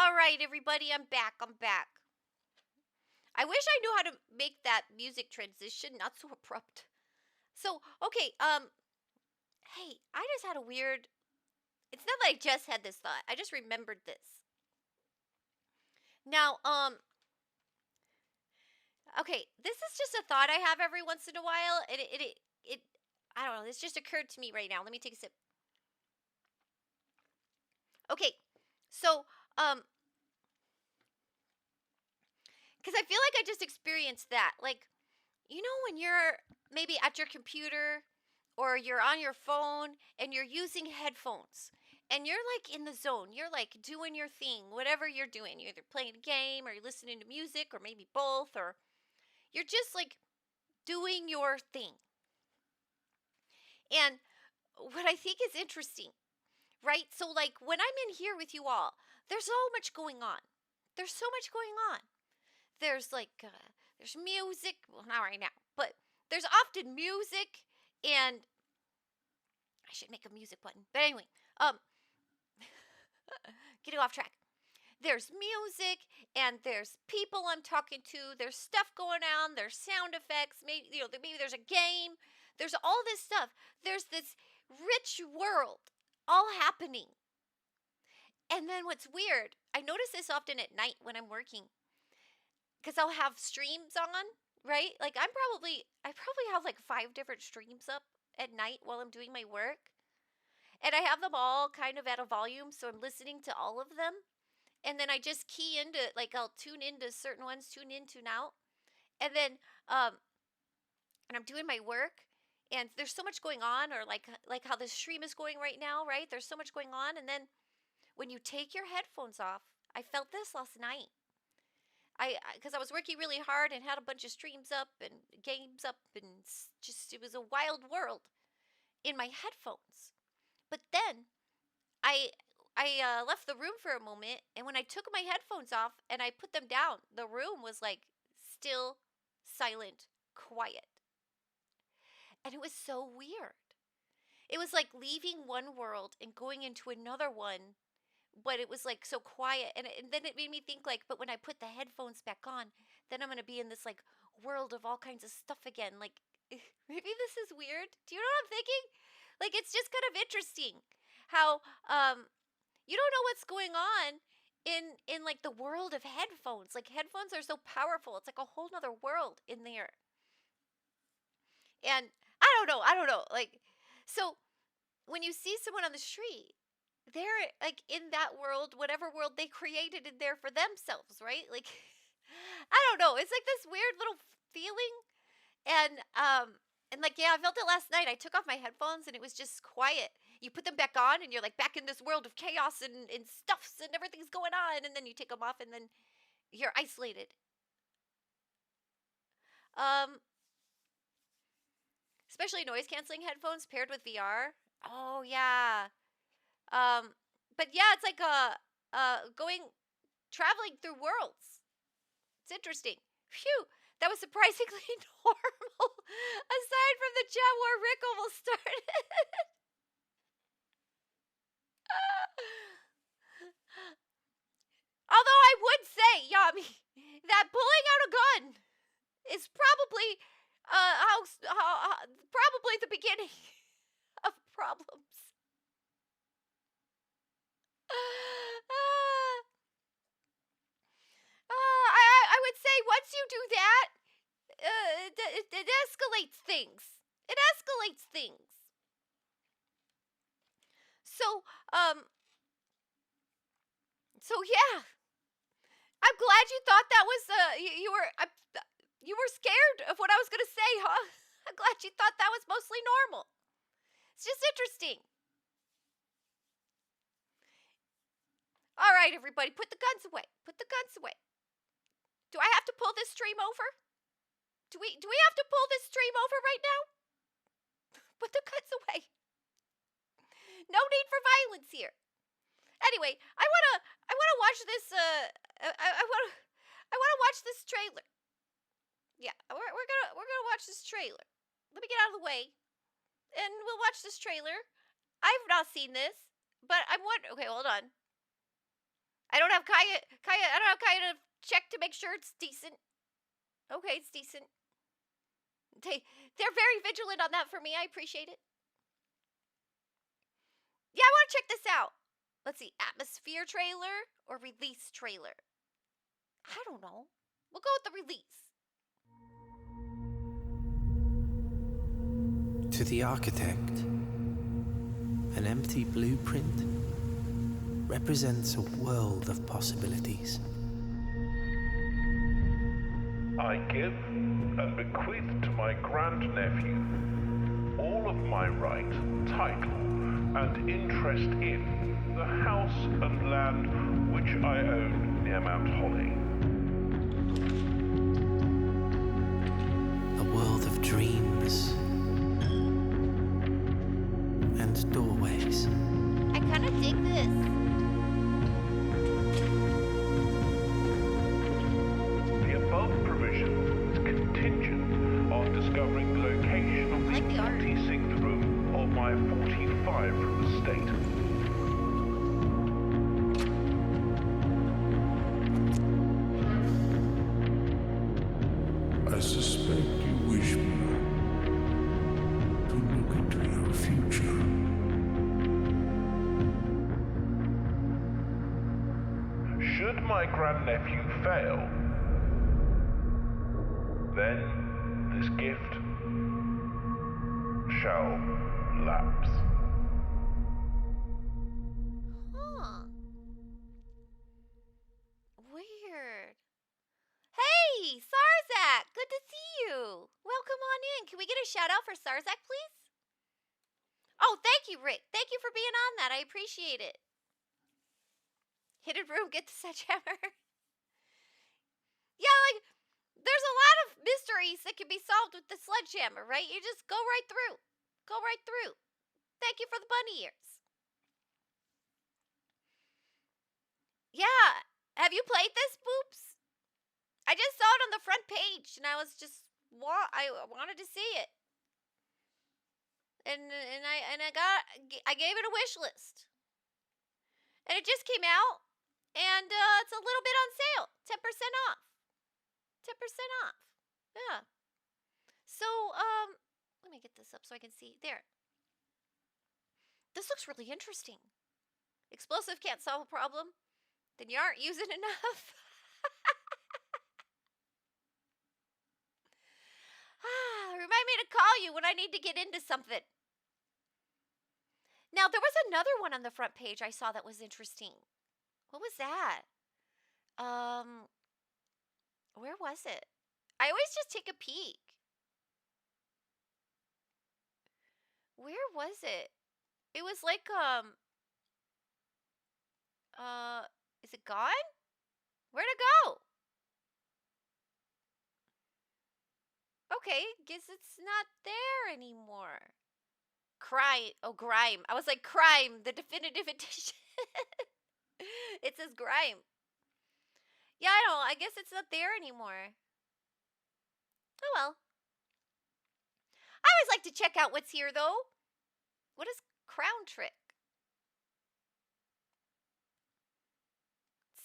All right, everybody, I'm back. I'm back. I wish I knew how to make that music transition not so abrupt. So, okay, hey, I just had a weird. It's not that I just had this thought. I just remembered this. Now, okay, this is just a thought I have every once in a while, and it I don't know. This just occurred to me right now. Let me take a sip. Okay, so because I feel like I just experienced that. Like, when you're maybe at your computer or you're on your phone and you're using headphones and you're like in the zone, you're like doing your thing, whatever you're doing. You're either playing a game or you're listening to music or maybe both, or you're just like doing your thing. And what I think is interesting, right? So, like, when I'm in here with you all, there's so much going on. There's so much going on. There's like there's music, well, not right now, but there's often music, and I should make a music button. But anyway, um getting off track. There's music and there's people I'm talking to, there's stuff going on, there's sound effects, maybe there's a game, there's all this stuff. There's this rich world all happening. And then what's weird, I notice this often at night when I'm working, because I'll have streams on, right? Like I probably have like 5 different streams up at night while I'm doing my work. And I have them all kind of at a volume, so I'm listening to all of them. And then I just key into, like, I'll tune into certain ones, tune in, tune out. And then and I'm doing my work, and there's so much going on, or like how this stream is going right now, right? There's so much going on, and then when you take your headphones off, I felt this last night. Because I was working really hard and had a bunch of streams up and games up, and just it was a wild world in my headphones. But then I left the room for a moment, and when I took my headphones off and I put them down, the room was like still, silent, quiet, and it was so weird. It was like leaving one world and going into another one, but it was like so quiet, and then it made me think, like, but when I put the headphones back on, then I'm gonna be in this like world of all kinds of stuff again. Like, maybe this is weird. Do you know what I'm thinking? Like, it's just kind of interesting how you don't know what's going on in like the world of headphones. Like, headphones are so powerful. It's like a whole nother world in there. And I don't know. Like, so when you see someone on the street, they're like in that world, whatever world they created in there for themselves, right? Like, I don't know. It's like this weird little feeling. And like, yeah, I felt it last night. I took off my headphones and it was just quiet. You put them back on and you're like back in this world of chaos and stuffs and everything's going on, and then you take them off and then you're isolated. Um Especially noise canceling headphones paired with VR. Oh yeah. Um but yeah, it's like going traveling through worlds. It's interesting. Phew, that was surprisingly normal. Aside from the chat war Rick almost started. Although I would say, Yami, that pulling out a gun is probably probably the beginning of problems. I would say once you do that, it escalates things. It escalates things. So, yeah, I'm glad you thought that was you were scared of what I was gonna say, huh? I'm glad you thought that was mostly normal. It's just interesting. All right, everybody, put the guns away. Put the guns away. Do I have to pull this stream over? Do we have to pull this stream over right now? Put the guns away. No need for violence here. Anyway, I wanna watch this. I wanna watch this trailer. Yeah, we're gonna watch this trailer. Let me get out of the way, and we'll watch this trailer. I've not seen this, but I'm wondering. Okay, hold on. I don't have Kaya. I don't have Kaya to check to make sure it's decent. Okay, it's decent. They're very vigilant on that for me. I appreciate it. Yeah, I want to check this out. Let's see, atmosphere trailer or release trailer? I don't know. We'll go with the release. To the architect, an empty blueprint represents a world of possibilities. I give and bequeath to my grandnephew all of my right, title, and interest in the house and land which I own near Mount Holly. A world of dreams and doorways. I kind of dig this. The above provision is contingent on discovering the location of I like the the art. 46th room of my 45 from the state. I suspect you wish me to look into your future. Should my grandnephew fail, then this gift shall lapse. Huh. Weird. Hey, Sarzak! Good to see you. Welcome on in. Can we get a shout out for Sarzak, please? Oh, thank you, Rick. Thank you for being on that. I appreciate it. Hidden room, get the sledgehammer. Yeah, like, there's a lot of mysteries that can be solved with the sledgehammer, right? You just go right through. Go right through. Thank you for the bunny ears. Yeah. Have you played this, Boops? I just saw it on the front page, and I was just I wanted to see it, and I gave it a wish list, and it just came out, and it's a little bit on sale, 10% off, 10% off. Yeah. So let me get this up so I can see there. This looks really interesting. Explosive can't solve a problem, then you aren't using enough. Remind me to call you when I need to get into something. Now, there was another one on the front page I saw that was interesting. What was that? Where was it? I always just take a peek. Where was it? It was like, is it gone? Where'd it go? Okay, guess it's not there anymore. Grime. I was like, Crime, the definitive edition. It says Grime. Yeah, I know. I guess it's not there anymore. Oh well. I always like to check out what's here, though. What is Crown Trick?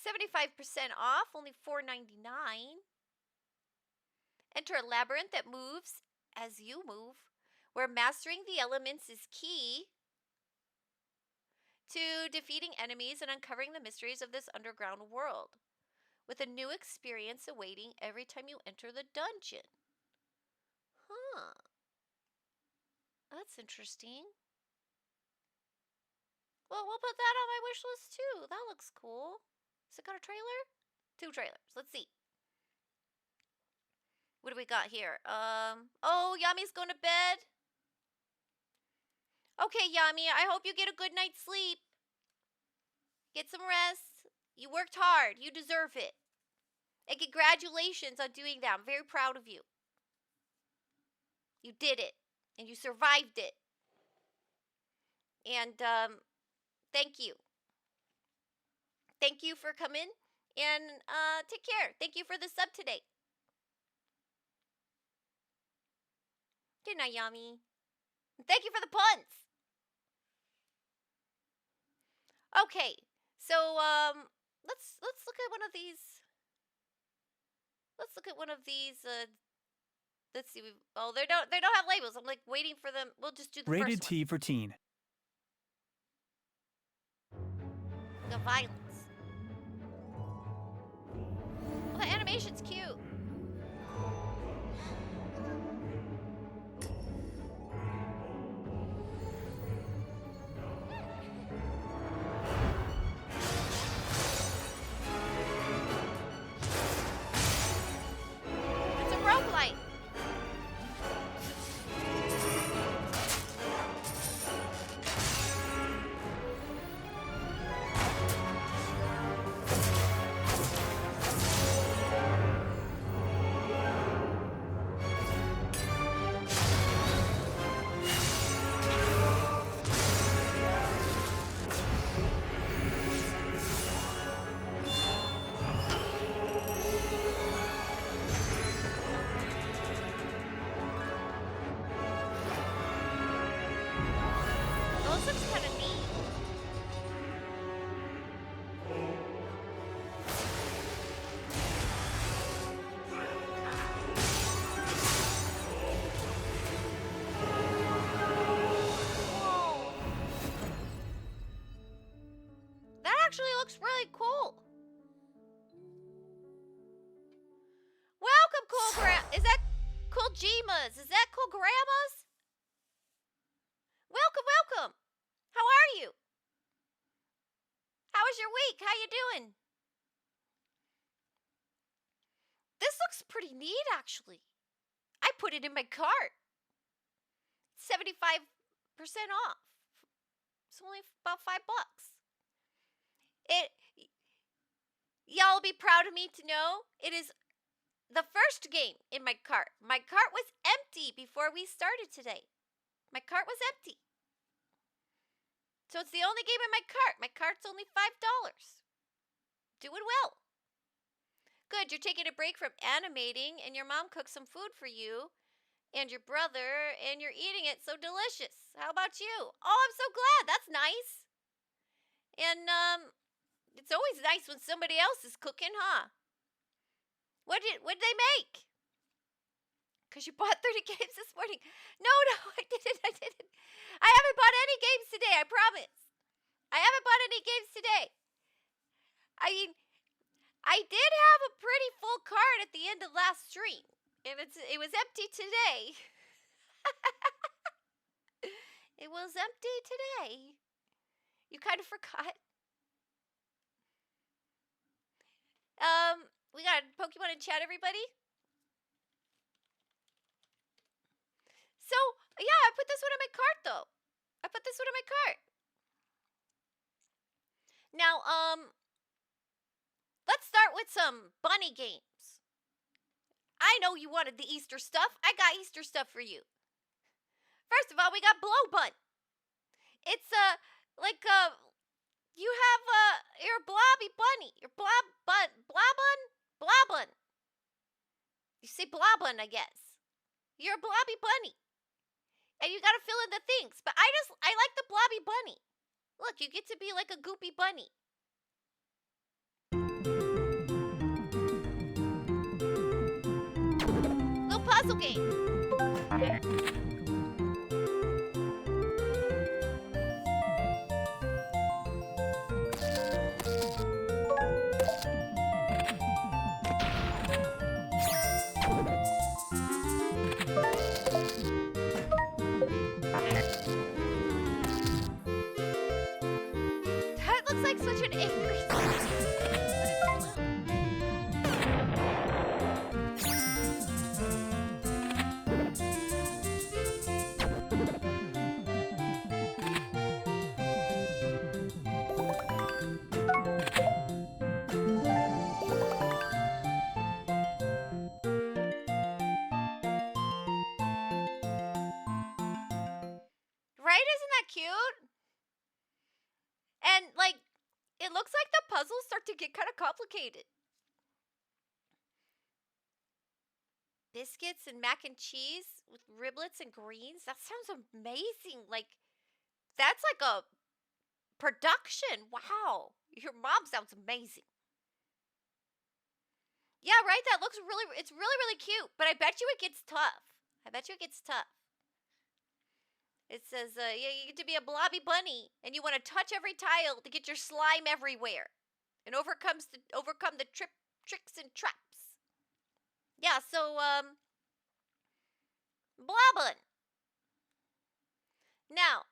75% off, only $4.99. Enter a labyrinth that moves as you move, where mastering the elements is key to defeating enemies and uncovering the mysteries of this underground world, with a new experience awaiting every time you enter the dungeon. Huh. That's interesting. Well, we'll put that on my wish list too. That looks cool. Has it got a trailer? 2 trailers. Let's see. What do we got here? Oh, Yami's going to bed. Okay, Yami, I hope you get a good night's sleep. Get some rest. You worked hard. You deserve it. And congratulations on doing that. I'm very proud of you. You did it. And you survived it. And thank you. Thank you for coming. And take care. Thank you for the sub today. Good night, Yami. Thank you for the puns. Okay, so let's look at one of these. Let's look at one of these. Let's see. Oh, they don't have labels. I'm like waiting for them. We'll just do the Rated first T for teen. one. The violence. Well, the animation's cute. It's a roguelite. Well, this looks kind of neat. Whoa. That actually looks really cool. Welcome, cool Is that cool Jimas? Is that cool grandmas? Welcome, welcome. How are you? How was your week? How you doing? This looks pretty neat, actually. I put it in my cart. 75% off. It's only about $5. Y'all be proud of me to know it is the first game in my cart. My cart was empty before we started today. My cart was empty. So it's the only game in my cart. My cart's only $5. Doing well. Good, you're taking a break from animating and your mom cooked some food for you and your brother and you're eating it so delicious. How about you? Oh, I'm so glad. That's nice. And it's always nice when somebody else is cooking, huh? What did they make? Because you bought 30 games this morning. No, I didn't. I haven't bought any games today, I promise. I haven't bought any games today. I mean, I did have a pretty full cart at the end of last stream. And it was empty today. It was empty today. You kind of forgot. We got Pokemon in chat, everybody. So, yeah, I put this one in my cart, though. I put this one in my cart. Now, let's start with some bunny games. I know you wanted the Easter stuff. I got Easter stuff for you. First of all, we got Blow Bun. It's, you have, you're a blobby bunny. You're Blobun. You say Blobun, I guess. You're a blobby bunny. And you gotta fill in the things. But I like the blobby bunny. Look, you get to be like a goopy bunny. Little puzzle game. That looks like such an angry Right? Isn't that cute? And, like, it looks like the puzzles start to get kind of complicated. Biscuits and mac and cheese with riblets and greens. That sounds amazing. Like, that's like a production. Wow. Your mom sounds amazing. Yeah, right? That looks it's really, really cute. But I bet you it gets tough. I bet you it gets tough. It says, yeah, you get to be a blobby bunny, and you want to touch every tile to get your slime everywhere, and overcome the tricks and traps. Yeah, so Blobbun. Now,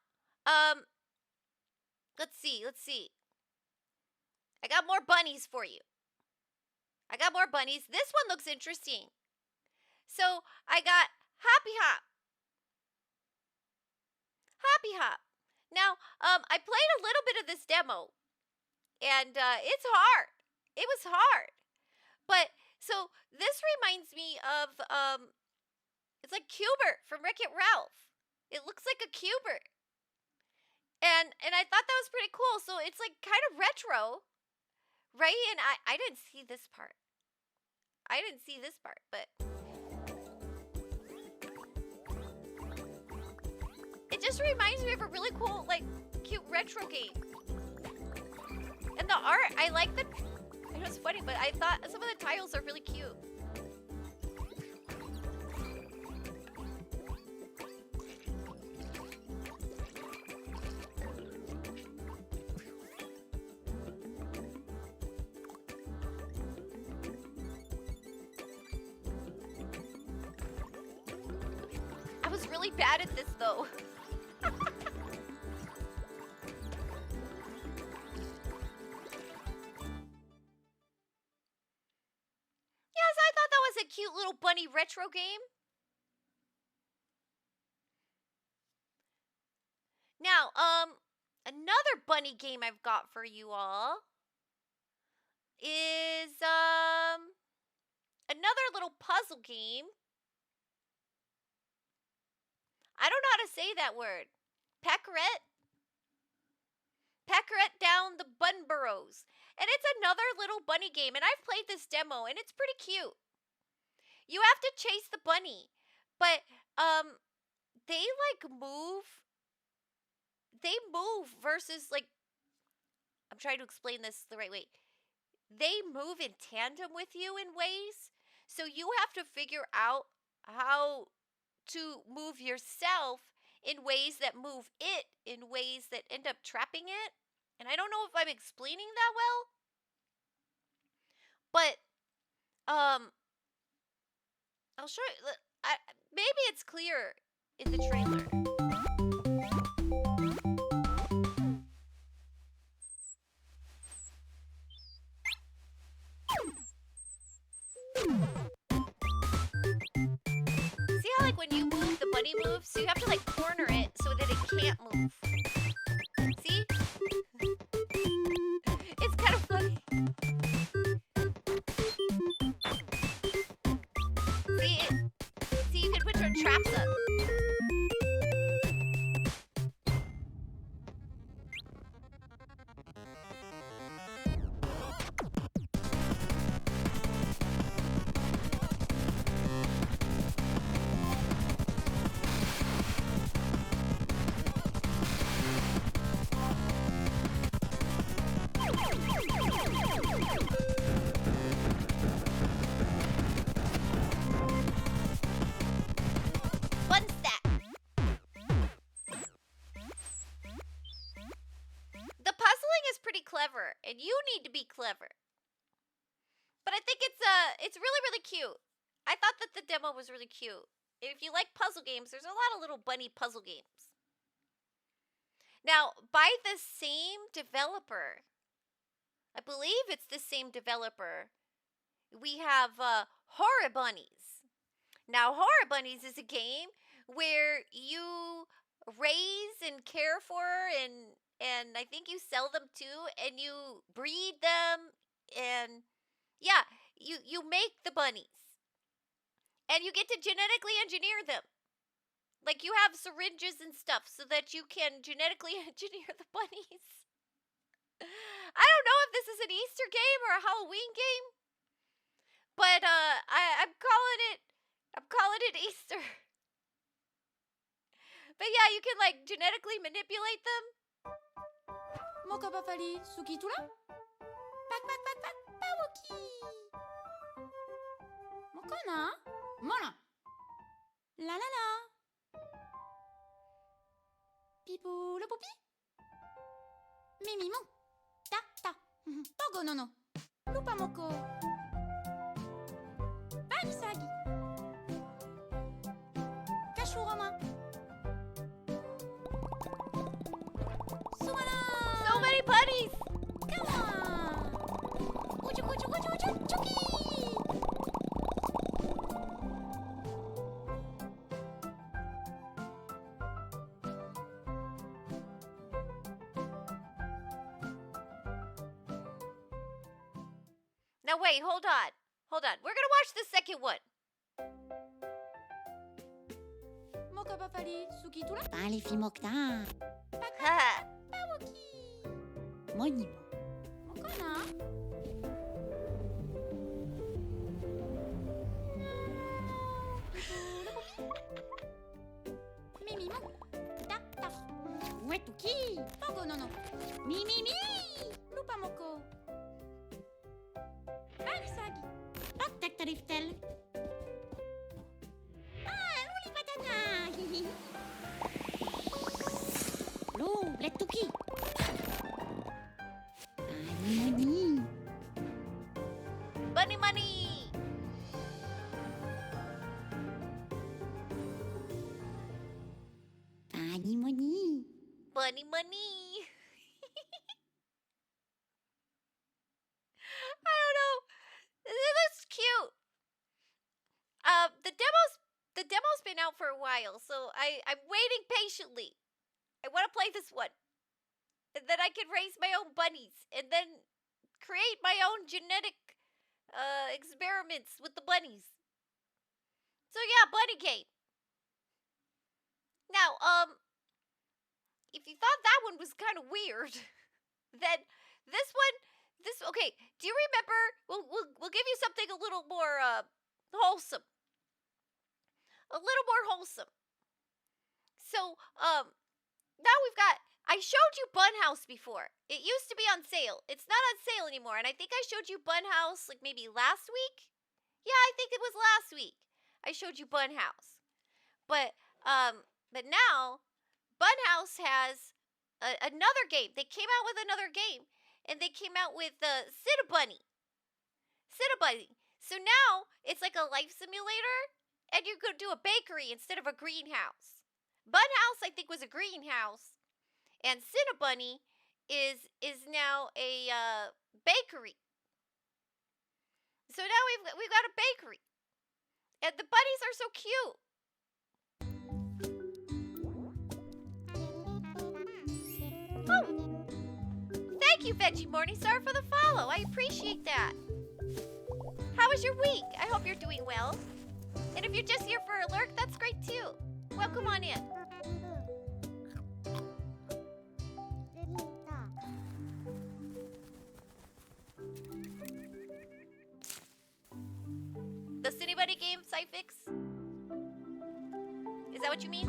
let's see. I got more bunnies for you. I got more bunnies. This one looks interesting. So I got Happy Hop. Happy Hop. Now, I played a little bit of this demo, and it's hard. It was hard. But, so, this reminds me of, it's like Cubert from Wreck-It Ralph. It looks like a Cubert. And I thought that was pretty cool. So, it's like kind of retro, right? And I didn't see this part. But it just reminds me of a really cool, like, cute retro game. And the art, I like the... I know it's funny, but I thought some of the tiles are really cute. I was really bad at this, though. Yes, I thought that was a cute little bunny retro game. Now, another bunny game I've got for you all is, another little puzzle game. I don't know how to say that word. Peckeret? Peckeret down the bun burrows. And it's another little bunny game. And I've played this demo, and it's pretty cute. You have to chase the bunny. But, they, like, move. They move versus, like, I'm trying to explain this the right way. They move in tandem with you in ways. So you have to figure out how to move yourself in ways that move it, in ways that end up trapping it. And I don't know if I'm explaining that well. But, I'll show you. Maybe it's clear in the trailer. See how, like, when you move, the bunny moves? So you have to, like, corner it so that it can't move. See? It's kind of funny. See, you can put your traps up. Fun stat. The puzzling is pretty clever, and you need to be clever. But I think it's really, really cute. I thought that the demo was really cute. If you like puzzle games, there's a lot of little bunny puzzle games. Now, by the same developer, I believe it's the same developer, we have Horror Bunnies. Now, Horror Bunnies is a game where you raise and care for and I think you sell them too, and you breed them, and yeah, you make the bunnies. And you get to genetically engineer them. Like, you have syringes and stuff so that you can genetically engineer the bunnies. I don't know if this is an Easter game or a Halloween game, but I'm calling it Easter. But yeah, you can, like, genetically manipulate them. Mogę powoli suki tula? Pak, pak, pak, pak, pałoki. Pogo no no. Lupa moko. Bagisagi. Kashurama. Sumana. So many bunnies! Come on. Uju uju uju uju chuki. Now wait, hold on. Hold on. We're gonna watch the second one. Moka papali suki tula. Pali fimokta. Haha. Pawoki. Monimo. Mokona. Mimi mo. Ta ta. Wetuki. Pogo no no. Mi mi mi. Lupa moko. Bagisagi. Pak tak tariftel. Ah, luli patata. Lu, letuki. Ani moni. Bunny money! Ani moni. Bunny money! I don't know. It looks cute. The demo's been out for a while, so I'm waiting patiently. I want to play this one. And then I can raise my own bunnies and then create my own genetic experiments with the bunnies. So yeah, bunny game. Now, if you thought that one was kind of weird, then okay. Do you remember? We'll give you something a little more wholesome. A little more wholesome. So now we've got. I showed you Bunhouse before. It used to be on sale. It's not on sale anymore, and I think I showed you Bunhouse like maybe last week. Yeah, I think it was last week. I showed you Bunhouse, but now Bunhouse has another game. They came out with another game, and they came out with Cinnabunny. Cinnabunny. So now it's like a life simulator, and you could do a bakery instead of a greenhouse. Bunhouse, I think, was a greenhouse, and Cinnabunny is now a bakery. So now we've got a bakery, and the bunnies are so cute. Oh, thank you, Veggie Morningstar, for the follow. I appreciate that. How was your week? I hope you're doing well. And if you're just here for a lurk, that's great too. Welcome on in. The City Buddy game, Cyfix? Is that what you mean?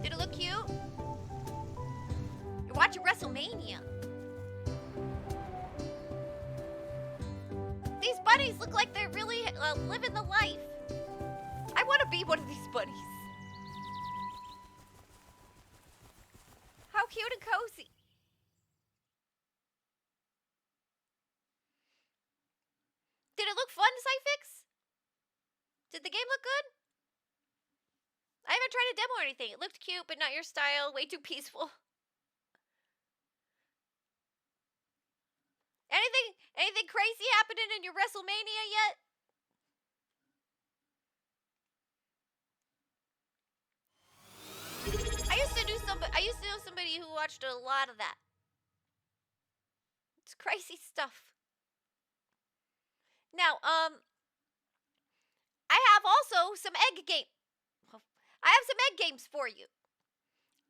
Did it look cute? You're watching WrestleMania. These bunnies look like they're really living the life. I want to be one of these bunnies. How cute and cozy. Did it look fun, Cyfix? Did the game look good? I haven't tried a demo or anything. It looked cute, but not your style. Way too peaceful. Anything crazy happening in your WrestleMania yet? I used to know somebody who watched a lot of that. It's crazy stuff. Now, I have also some egg game. I have some egg games for you.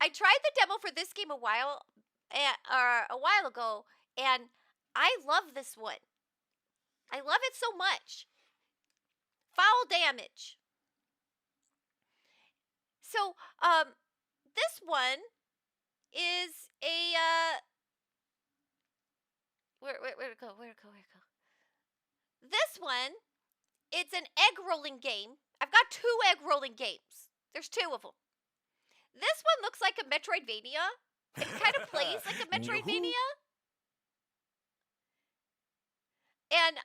I tried the demo for this game a while ago, and I love this one. I love it so much. Foul damage. So, this one is a where'd it go? This one, it's an egg rolling game. I've got 2 egg rolling games. There's 2 of them. This one looks like a Metroidvania. It kind of plays like a Metroidvania. And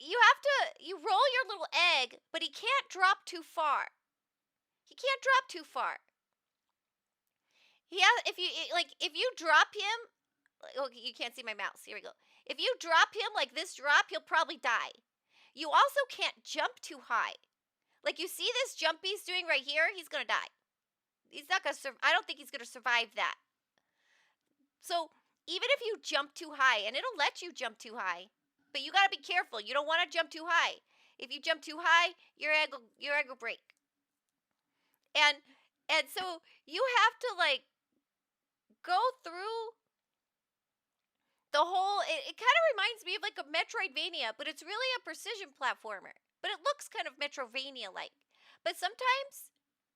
you roll your little egg, but he can't drop too far. He can't drop too far. If you drop him, oh, you can't see my mouse. Here we go. If you drop him like this drop, he'll probably die. You also can't jump too high. Like you see this jump he's doing right here, he's gonna die. He's not gonna I don't think he's gonna survive that. So even if you jump too high, and it'll let you jump too high, but you gotta be careful. You don't want to jump too high. If you jump too high, your egg will break. And so you have to like go through the whole. It kind of reminds me of like a Metroidvania, but it's really a precision platformer. But it looks kind of Metroidvania-like. But sometimes,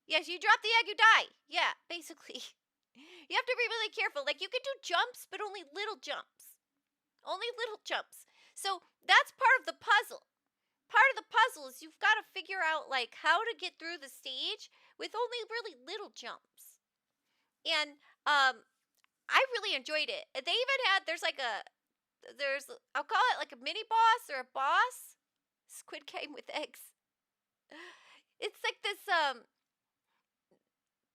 yes, you drop the egg, you die. Yeah, basically. You have to be really careful. Like, you can do jumps, but only little jumps. Only little jumps. So that's part of the puzzle. Part of the puzzle is you've got to figure out, like, how to get through the stage with only really little jumps. And I really enjoyed it. They even had, I'll call it like a mini boss or a boss. Squid Game with eggs. It's like this,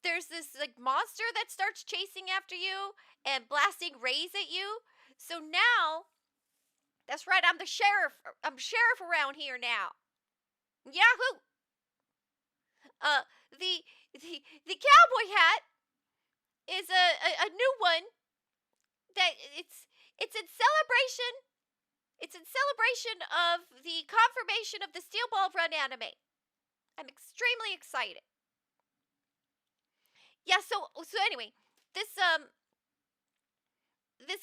there's this like monster that starts chasing after you and blasting rays at you. So now, that's right, I'm the sheriff. I'm sheriff around here now. Yahoo! The cowboy hat is a new one that it's in celebration. It's in celebration of the confirmation of the Steel Ball Run anime. I'm extremely excited. Yeah, so anyway, this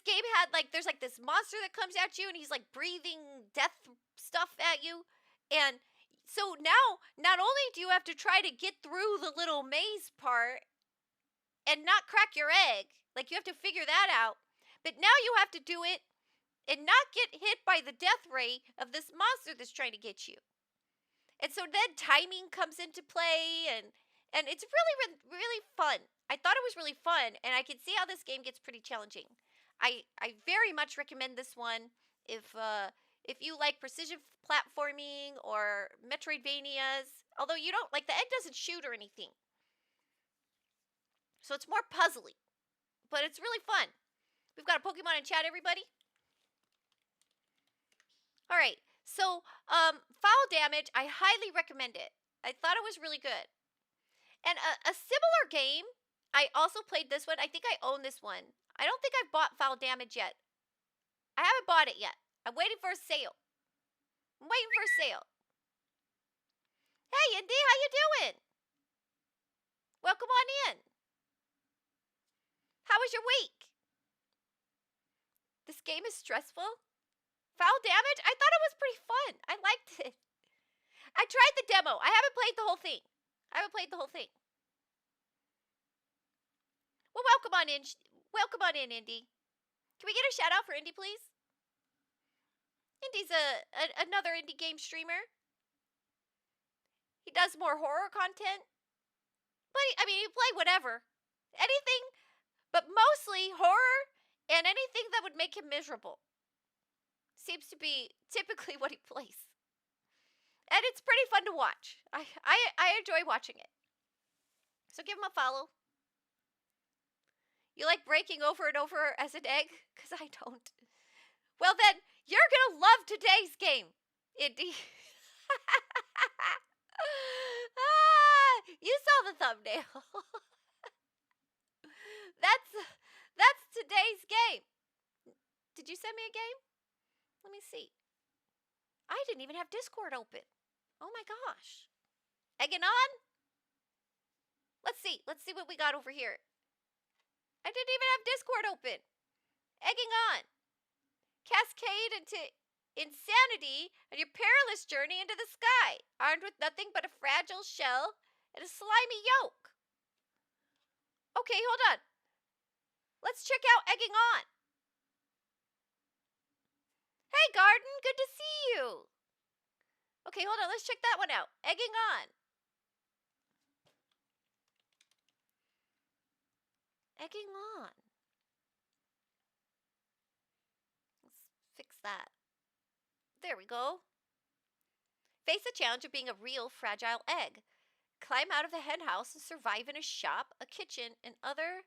game had like there's like this monster that comes at you and he's like breathing death stuff at you. And so now not only do you have to try to get through the little maze part and not crack your egg, like you have to figure that out, but now you have to do it and not get hit by the death ray of this monster that's trying to get you. And so then timing comes into play, and it's really, really fun. I thought it was really fun, and I can see how this game gets pretty challenging. I very much recommend this one if you like precision platforming or Metroidvanias. Although you don't like the egg doesn't shoot or anything, so it's more puzzly, but it's really fun. We've got a Pokemon in chat, everybody. All right, so Foul Damage, I highly recommend it. I thought it was really good. And a similar game, I also played this one. I think I own this one. I don't think I've bought Foul Damage yet. I haven't bought it yet. I'm waiting for a sale. Hey, Indy, how you doing? Welcome on in. How was your week? This game is stressful. Foul Damage? I thought it was pretty fun. I liked it. I tried the demo. I haven't played the whole thing. Well, welcome on in. Welcome on in, Indy. Can we get a shout out for Indy, please? Indy's another indie game streamer. He does more horror content. But, I mean, he play whatever. Anything, but mostly horror and anything that would make him miserable. Seems to be typically what he plays. And it's pretty fun to watch. I enjoy watching it. So give him a follow. You like breaking over and over as an egg? Because I don't. Well then, you're going to love today's game, Indy. You saw the thumbnail. That's today's game. Did you send me a game? Let me see. I didn't even have Discord open. Oh my gosh. Egging on? Let's see what we got over here. I didn't even have Discord open. Egging on. Cascade into insanity on your perilous journey into the sky, armed with nothing but a fragile shell and a slimy yolk. Okay, hold on. Let's check out Egging On. Hey, Garden, good to see you. Okay, hold on, let's check that one out. Egging On. Egging on. Let's fix that. There we go. Face the challenge of being a real fragile egg. Climb out of the hen house and survive in a shop, a kitchen, and other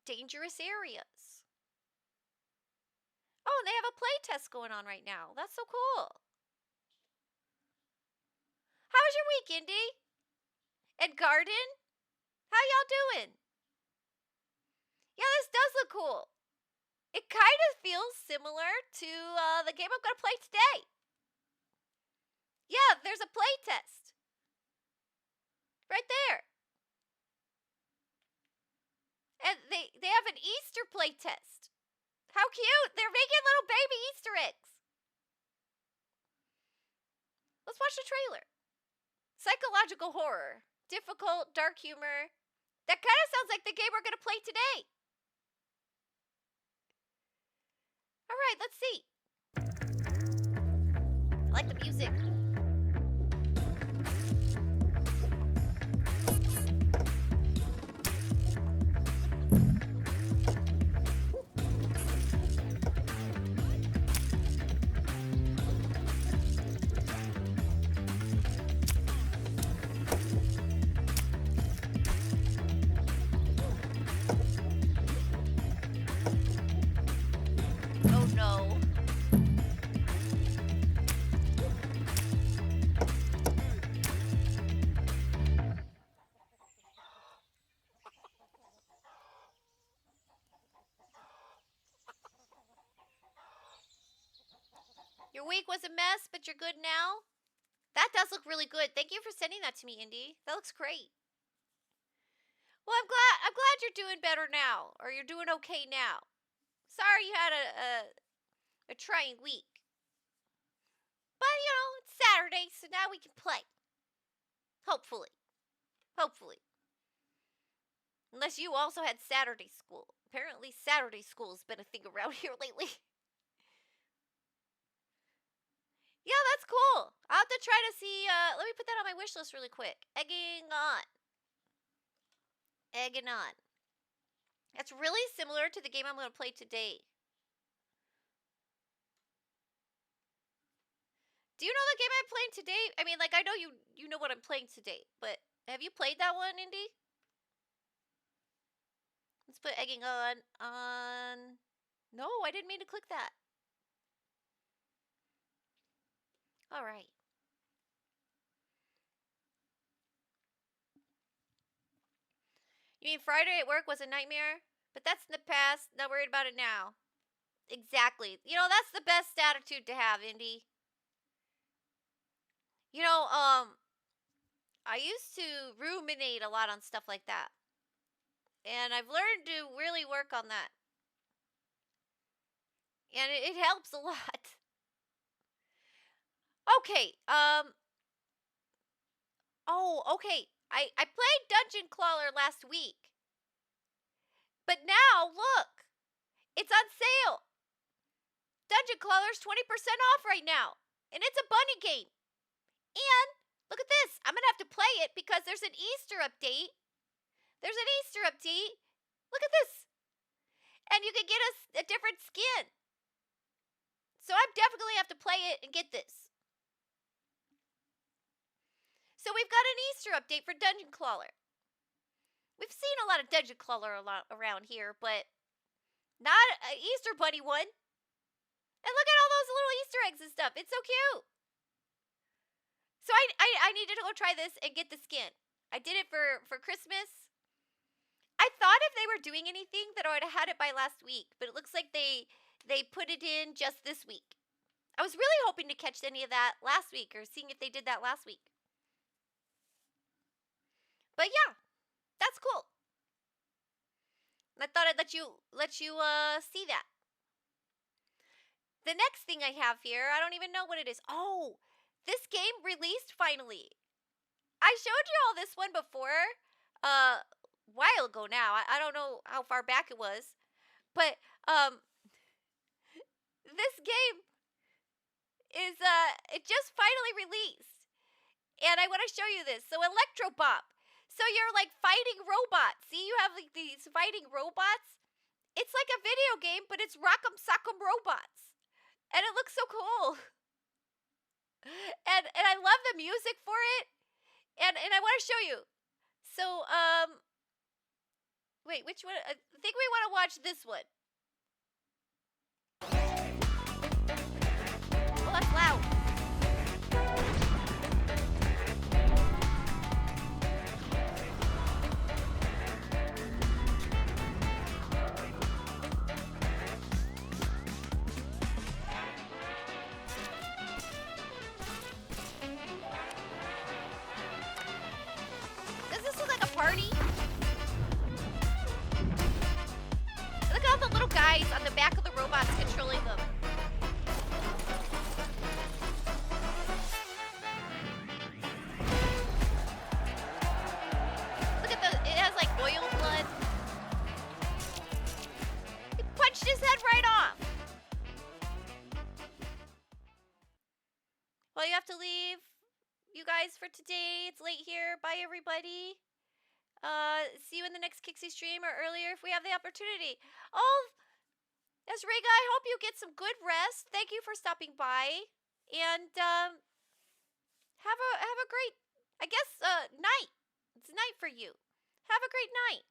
dangerous areas. Oh, and they have a play test going on right now. That's so cool. How was your week, Indy? And garden? How y'all doing? Yeah, this does look cool. It kind of feels similar to the game I'm going to play today. Yeah, there's a play test. Right there. And they have an Easter play test. How cute. They're making little baby Easter eggs. Let's watch the trailer. Psychological horror. Difficult, dark humor. That kind of sounds like the game we're going to play today. All right, let's see. I like the music. Oh no. Your week was a mess, but you're good now? That does look really good. Thank you for sending that to me, Indy. That looks great. Well, I'm glad you're doing better now, or you're doing okay now. Sorry you had a trying week. But, you know, it's Saturday, so now we can play. Hopefully. Hopefully. Unless you also had Saturday school. Apparently Saturday school has been a thing around here lately. Yeah, that's cool. I'll have to try to see, let me put that on my wish list really quick. Egging on. Egging on. That's really similar to the game I'm going to play today. Do you know the game I'm playing today? I mean, like, I know you know what I'm playing today, but have you played that one, Indy? Let's put egging on. No, I didn't mean to click that. All right. You mean Friday at work was a nightmare? But that's in the past. Not worried about it now. Exactly. You know, that's the best attitude to have, Indy. You know, I used to ruminate a lot on stuff like that. And I've learned to really work on that. And it helps a lot. Okay, oh, okay. I played Dungeon Crawler last week. But now, look. It's on sale. Dungeon Crawler's 20% off right now. And it's a bunny game. And look at this. I'm going to have to play it because there's an Easter update. There's an Easter update. Look at this. And you can get a different skin. So I definitely have to play it and get this. So we've got an Easter update for Dungeon Crawler. We've seen a lot of Dungeon Crawler around here, but not an Easter Bunny one. And look at all those little Easter eggs and stuff. It's so cute. So I needed to go try this and get the skin. I did it for Christmas. I thought if they were doing anything that I would have had it by last week, but it looks like they put it in just this week. I was really hoping to catch any of that last week or seeing if they did that last week. But yeah, that's cool. I thought I'd let you see that. The next thing I have here, I don't even know what it is. Oh, this game released finally. I showed you all this one before, a while ago now. I don't know how far back it was, but this game is it just finally released, and I want to show you this. So Electro Bop. So you're like fighting robots. See, you have like these fighting robots. It's like a video game, but it's Rock'em Sock'em Robots. And it looks so cool. And I love the music for it. And I want to show you. So, wait, which one? I think we want to watch this one. Oh, that's loud. Does this look like a party? Look at all the little guys on the back of the robots controlling them. Look at it has like oil blood. He punched his head right off. Well, you have to leave, you guys, for today. It's late here. Bye, everybody. See you in the next Kixie stream or earlier if we have the opportunity. Oh, Esrega, I hope you get some good rest. Thank you for stopping by. And have a great, I guess, night. It's night for you. Have a great night.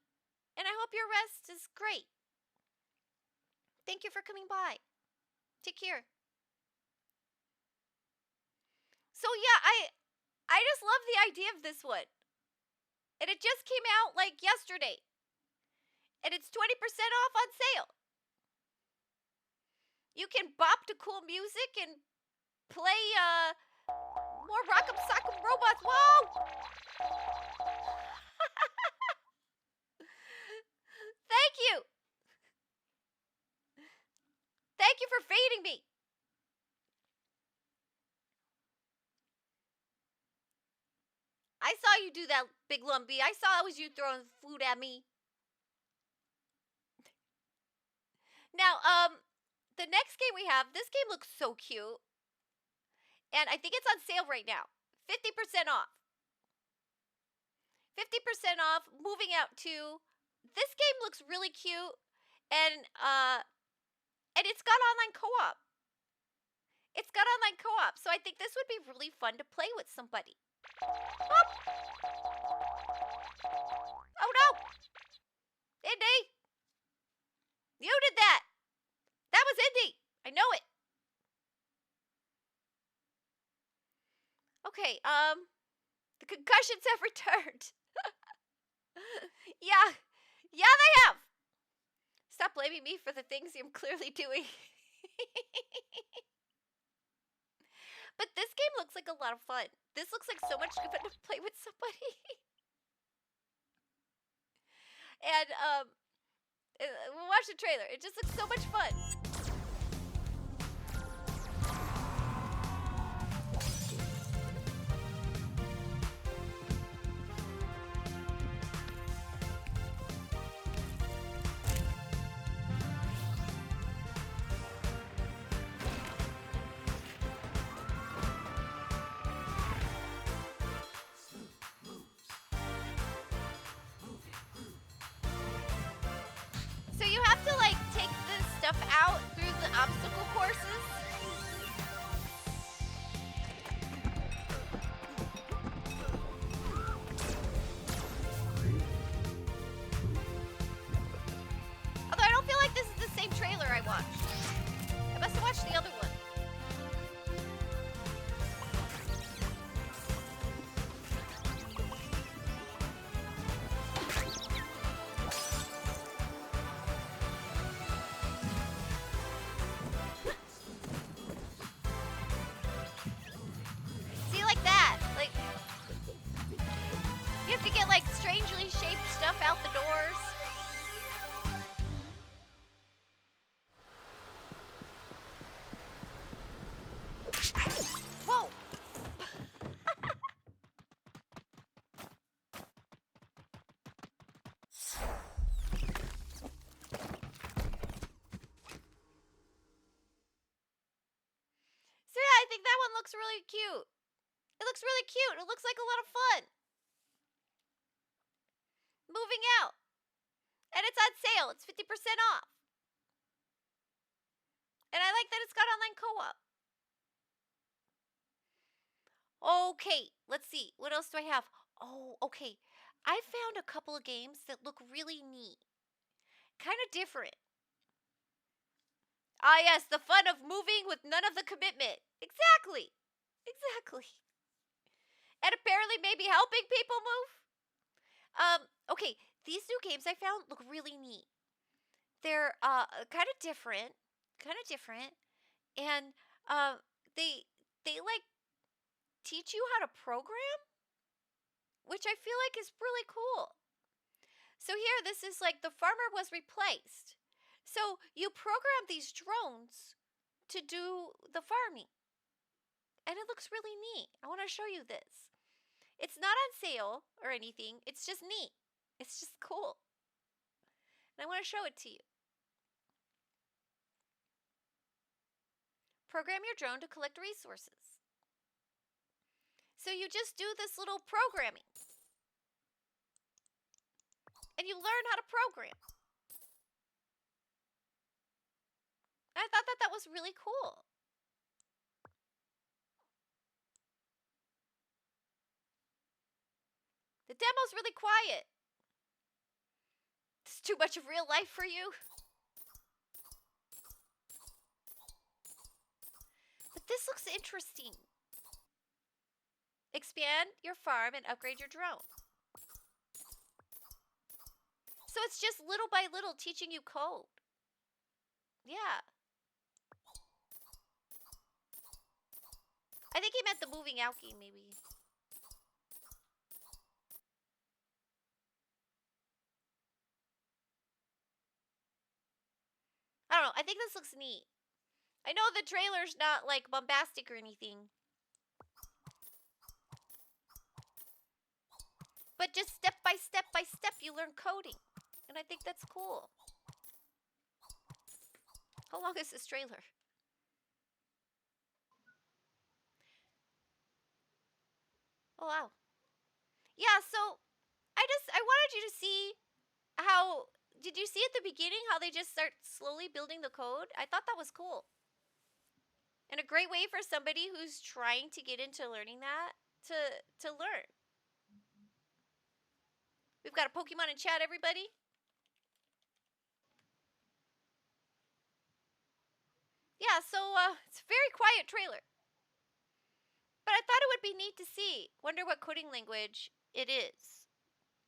And I hope your rest is great. Thank you for coming by. Take care. So yeah, I just love the idea of this one. And it just came out like yesterday. And it's 20% off on sale. You can bop to cool music and play more Rock'em Sock'em Robots. Whoa! Thank you. Thank you for feeding me. I saw you do that, Big Lumpy. I saw it was you throwing food at me. Now, the next game we have, this game looks so cute. And I think it's on sale right now. 50% off. 50% off. Moving out to. This game looks really cute. And it's got online co-op. It's got online co-op. So I think this would be really fun to play with somebody. Oh, oh no! Indy! You did that! That was Indy! I know it! Okay, the concussions have returned. Yeah, they have! Stop blaming me for the things I'm clearly doing. But this game looks like a lot of fun. This looks like so much fun to play with somebody. And we'll watch the trailer. It just looks so much fun. So you have to like take this stuff out through the obstacle courses. Although I don't feel like this is the same trailer I watched. I must have watched the other one. See, like that. Like, you have to get like strangely shaped stuff out the doors. Whoa. So yeah, I think that one looks really cute. It looks really cute. It looks like a lot of fun. Moving out. And it's on sale. It's 50% off. And I like that it's got online co-op. Okay, let's see. What else do I have? Oh, okay. I found a couple of games that look really neat. Kind of different. Ah, yes, the fun of moving with none of the commitment. Exactly. Exactly. And apparently maybe helping people move. Okay, these new games I found look really neat. They're kind of different, and they like teach you how to program, which I feel like is really cool. So here, this is like the farmer was replaced. So you program these drones to do the farming. And it looks really neat. I want to show you this. It's not on sale or anything. It's just neat. It's just cool. And I want to show it to you. Program your drone to collect resources. So you just do this little programming. And you learn how to program. I thought that was really cool. The demo's really quiet. It's too much of real life for you. But this looks interesting. Expand your farm and upgrade your drone. So it's just little by little teaching you code. Yeah. I think he meant the moving out game, maybe. I don't know. I think this looks neat. I know the trailer's not like bombastic or anything. But just step by step you learn coding. And I think that's cool. How long is this trailer? Oh, wow. Yeah, so I wanted you to see how, did you see at the beginning how they just start slowly building the code? I thought that was cool. And a great way for somebody who's trying to get into learning that to learn. We've got a Pokemon in chat, everybody. Yeah, so it's a very quiet trailer. But I thought it would be neat to see. Wonder what coding language it is.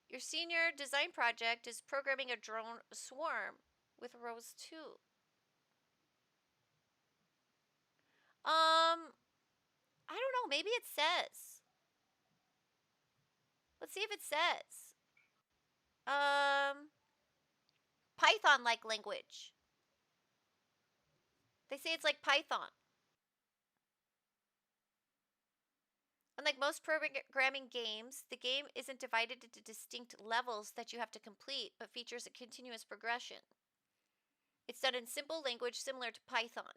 Your senior design project is programming a drone swarm with rows 2. I don't know. Maybe it says. Let's see if it says. Python-like language. They say it's like Python. Unlike most programming games, the game isn't divided into distinct levels that you have to complete, but features a continuous progression. It's done in simple language similar to Python.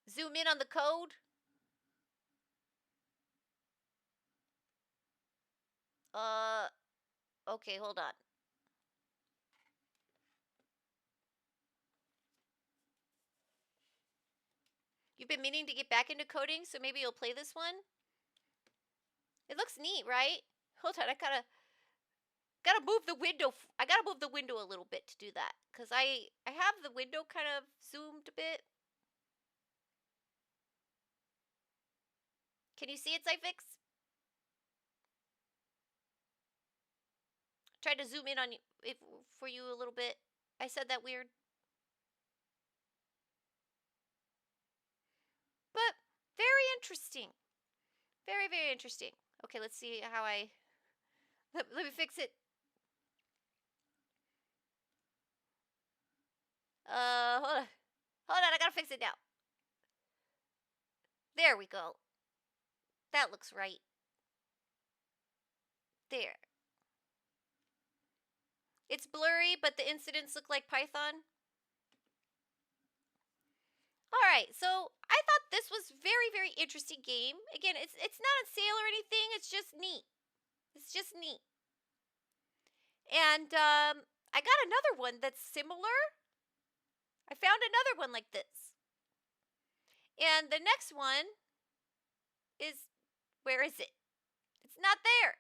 Zoom in on the code. Okay, hold on. You've been meaning to get back into coding, so maybe you'll play this one? It looks neat, right? Hold on, I gotta move the window. I gotta move the window a little bit to do that, because I have the window kind of zoomed a bit. Can you see it, Cyfix? Tried to zoom in on you for you a little bit. I said that weird. But very interesting. Very, very interesting. Okay, let's see how I... Let me fix it. Hold on. Hold on, I gotta fix it now. There we go. That looks right. There. It's blurry, but the incidents look like Python. Alright, so I thought this was very, very interesting game. Again, it's not on sale or anything, it's just neat. It's just neat. And I got another one that's similar. I found another one like this. And the next one is, where is it? It's not there.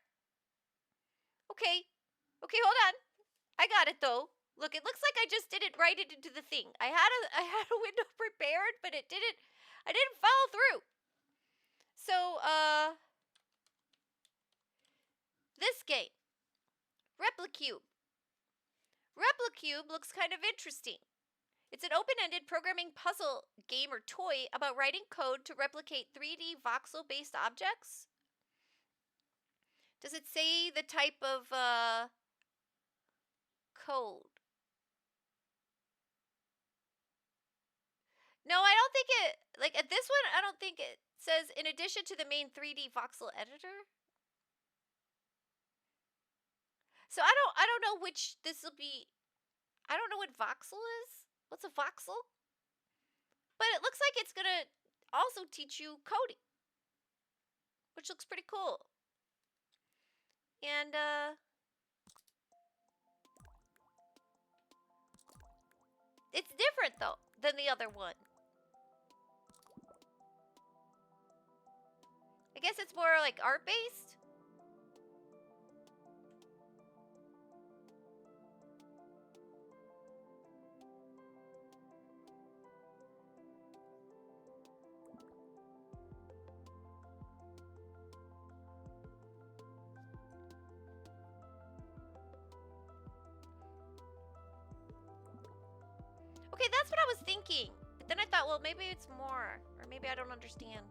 Okay. Okay, hold on. I got it though. Look, it looks like I just didn't write it into the thing. I had a window prepared, but I didn't follow through. So, this game, Replicube. Replicube looks kind of interesting. It's an open-ended programming puzzle game or toy about writing code to replicate 3D voxel-based objects. Does it say the type of code? No, I don't think it, like at this one, I don't think it says in addition to the main 3D voxel editor. So I don't know which this will be. I don't know what voxel is. What's a voxel? But it looks like it's gonna also teach you coding, which looks pretty cool. And it's different though than the other one. I guess it's more like art based. Okay, that's what I was thinking. But then I thought, well, maybe it's more. Or maybe I don't understand.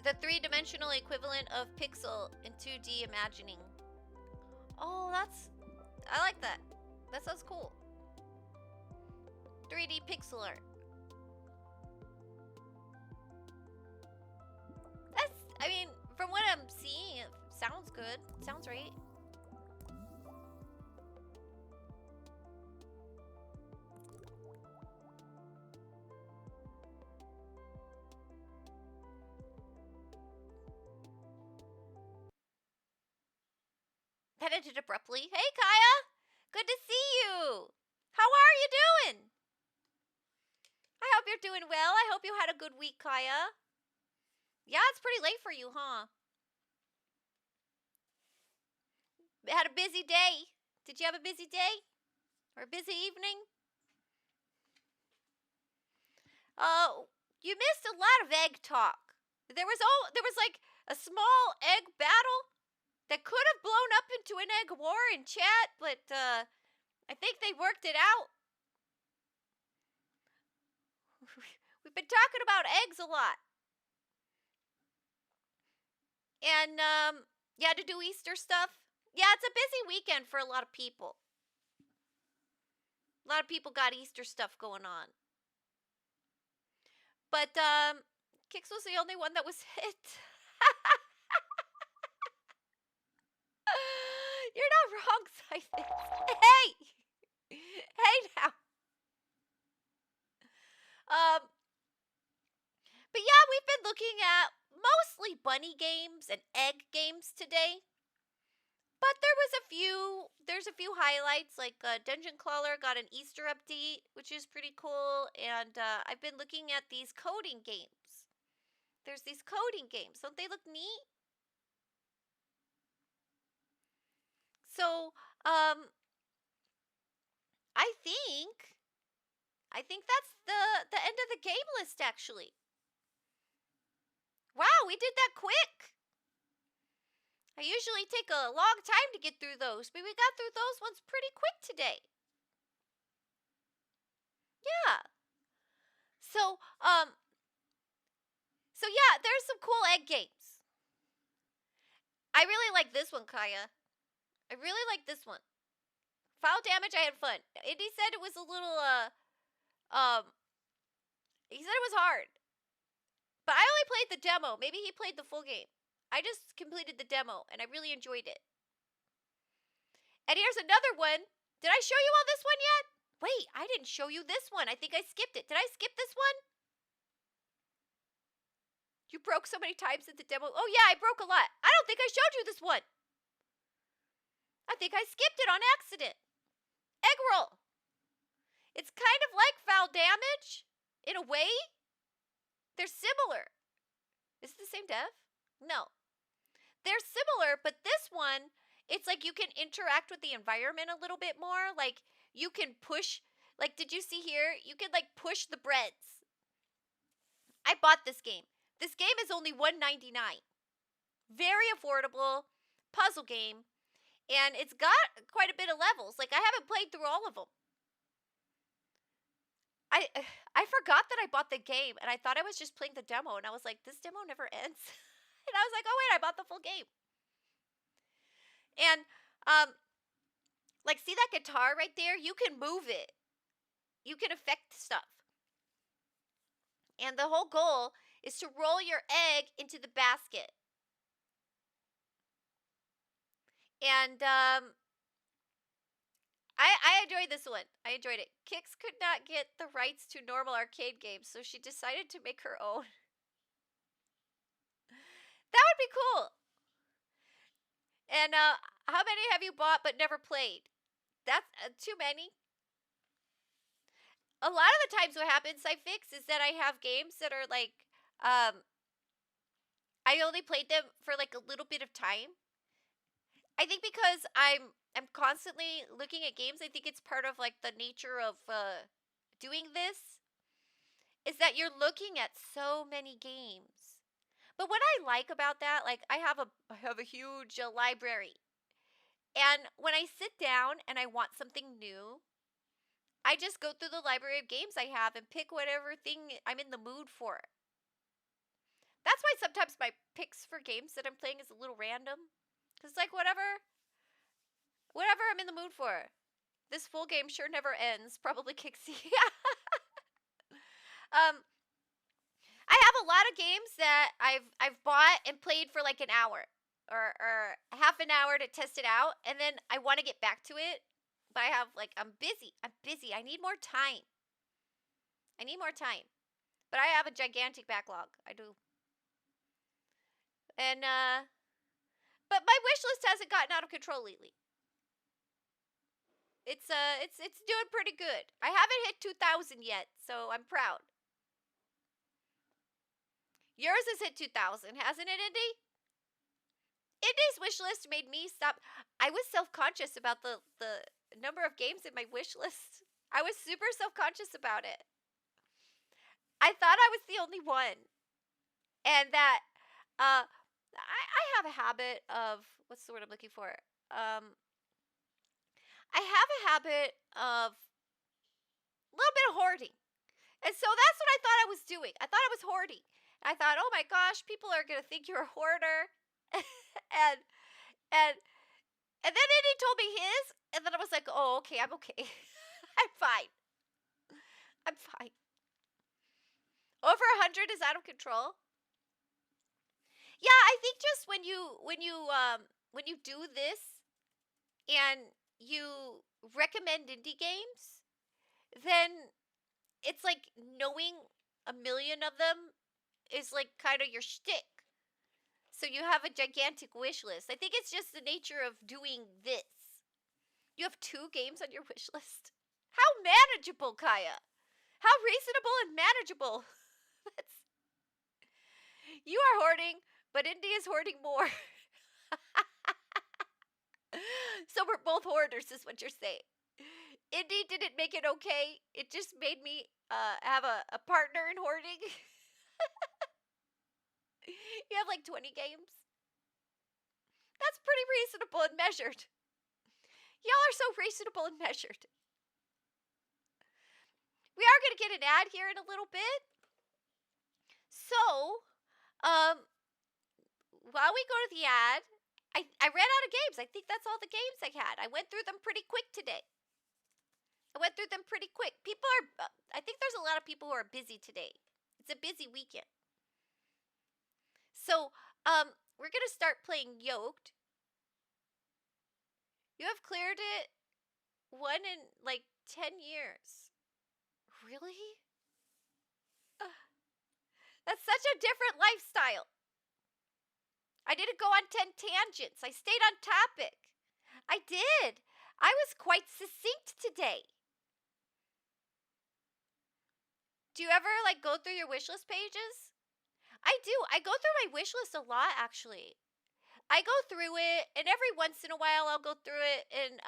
The three-dimensional equivalent of pixel in 2D imagining. Oh, I like that. That sounds cool. 3D pixel art. I mean, from what I'm seeing, it sounds good. Sounds right. That ended abruptly. Hey, Kaya! Good to see you! How are you doing? I hope you're doing well. I hope you had a good week, Kaya. Yeah, it's pretty late for you, huh? Had a busy day. Did you have a busy day? Or a busy evening? You missed a lot of egg talk. There was like a small egg battle that could have blown up into an egg war in chat, but I think they worked it out. We've been talking about eggs a lot. And yeah, to do Easter stuff. Yeah, it's a busy weekend for a lot of people. A lot of people got Easter stuff going on. But Kix was the only one that was hit. You're not wrong, Siphon. Hey! Hey now. But yeah, we've been looking at mostly bunny games and egg games today. But there's a few highlights, like Dungeon Crawler got an Easter update, which is pretty cool. And I've been looking at these coding games. There's these coding games. Don't they look neat? So, I think that's the end of the game list, actually. Wow, we did that quick. I usually take a long time to get through those, but we got through those ones pretty quick today. Yeah. So yeah, there's some cool egg games. I really like this one, Kaya. I really like this one. Foul damage, I had fun. Indy said it was a little, he said it was hard. But I only played the demo. Maybe he played the full game. I just completed the demo, and I really enjoyed it. And here's another one. Did I show you all this one yet? Wait, I didn't show you this one. I think I skipped it. Did I skip this one? You broke so many times in the demo. Oh, yeah, I broke a lot. I don't think I showed you this one. I think I skipped it on accident. Egg roll. It's kind of like foul damage in a way. They're similar. Is it the same dev? No. They're similar, but this one, it's like you can interact with the environment a little bit more. Like you can push, like did you see here? You can like push the breads. I bought this game. This game is only $1.99. Very affordable puzzle game. And it's got quite a bit of levels. Like I haven't played through all of them. I forgot that I bought the game and I thought I was just playing the demo and I was like, this demo never ends. And I was like, oh wait, I bought the full game. And like see that guitar right there? You can move it. You can affect stuff. And the whole goal is to roll your egg into the basket. And I enjoyed this one. I enjoyed it. Kix could not get the rights to normal arcade games, so she decided to make her own. That would be cool. And how many have you bought but never played? That's too many. A lot of the times what happens, I fix, is that I have games that are like, I only played them for like a little bit of time. I think because I'm constantly looking at games, I think it's part of like the nature of doing this, is that you're looking at so many games. But what I like about that, like I have a huge library. And when I sit down and I want something new, I just go through the library of games I have and pick whatever thing I'm in the mood for. That's why sometimes my picks for games that I'm playing is a little random. Because it's like whatever I'm in the mood for. This full game sure never ends. Probably Kixie. I have a lot of games that I've bought and played for like an hour or half an hour to test it out, and then I want to get back to it, but I have like I'm busy. I need more time. But I have a gigantic backlog. I do. And but my wish list hasn't gotten out of control lately. It's doing pretty good. I haven't hit 2,000 yet, so I'm proud. Yours has hit 2,000, hasn't it, Indy? Indy's wish list made me stop. I was self-conscious about the number of games in my wish list. I was super self-conscious about it. I thought I was the only one. And that I have a habit of, what's the word I'm looking for? I have a habit of a little bit of hoarding. And so that's what I thought I was doing. I thought I was hoarding. I thought, oh my gosh, people are going to think you're a hoarder. and then he told me his, and then I was like, oh, okay, I'm okay. I'm fine. Over 100 is out of control. Yeah, I think just when you do this and you recommend indie games, then it's like knowing a million of them is like kind of your shtick. So you have a gigantic wish list. I think it's just the nature of doing this. You have 2 games on your wish list. How manageable, Kaya. How reasonable and manageable. You are hoarding, but Indy is hoarding more. So we're both hoarders, is what you're saying. Indy didn't make it okay. It just made me have a partner in hoarding. You have like 20 games. That's pretty reasonable and measured. Y'all are so reasonable and measured. We are going to get an ad here in a little bit. So, while we go to the ad, I ran out of games. I think that's all the games I had. I went through them pretty quick today. People are, I think there's a lot of people who are busy today. It's a busy weekend. So, we're gonna start playing Yoked. You have cleared it one in like 10 years. Really? That's such a different lifestyle. I didn't go on 10 tangents. I stayed on topic. I did. I was quite succinct today. Do you ever like go through your wish list pages? I do. I go through my wish list a lot actually. I go through it and every once in a while I'll go through it and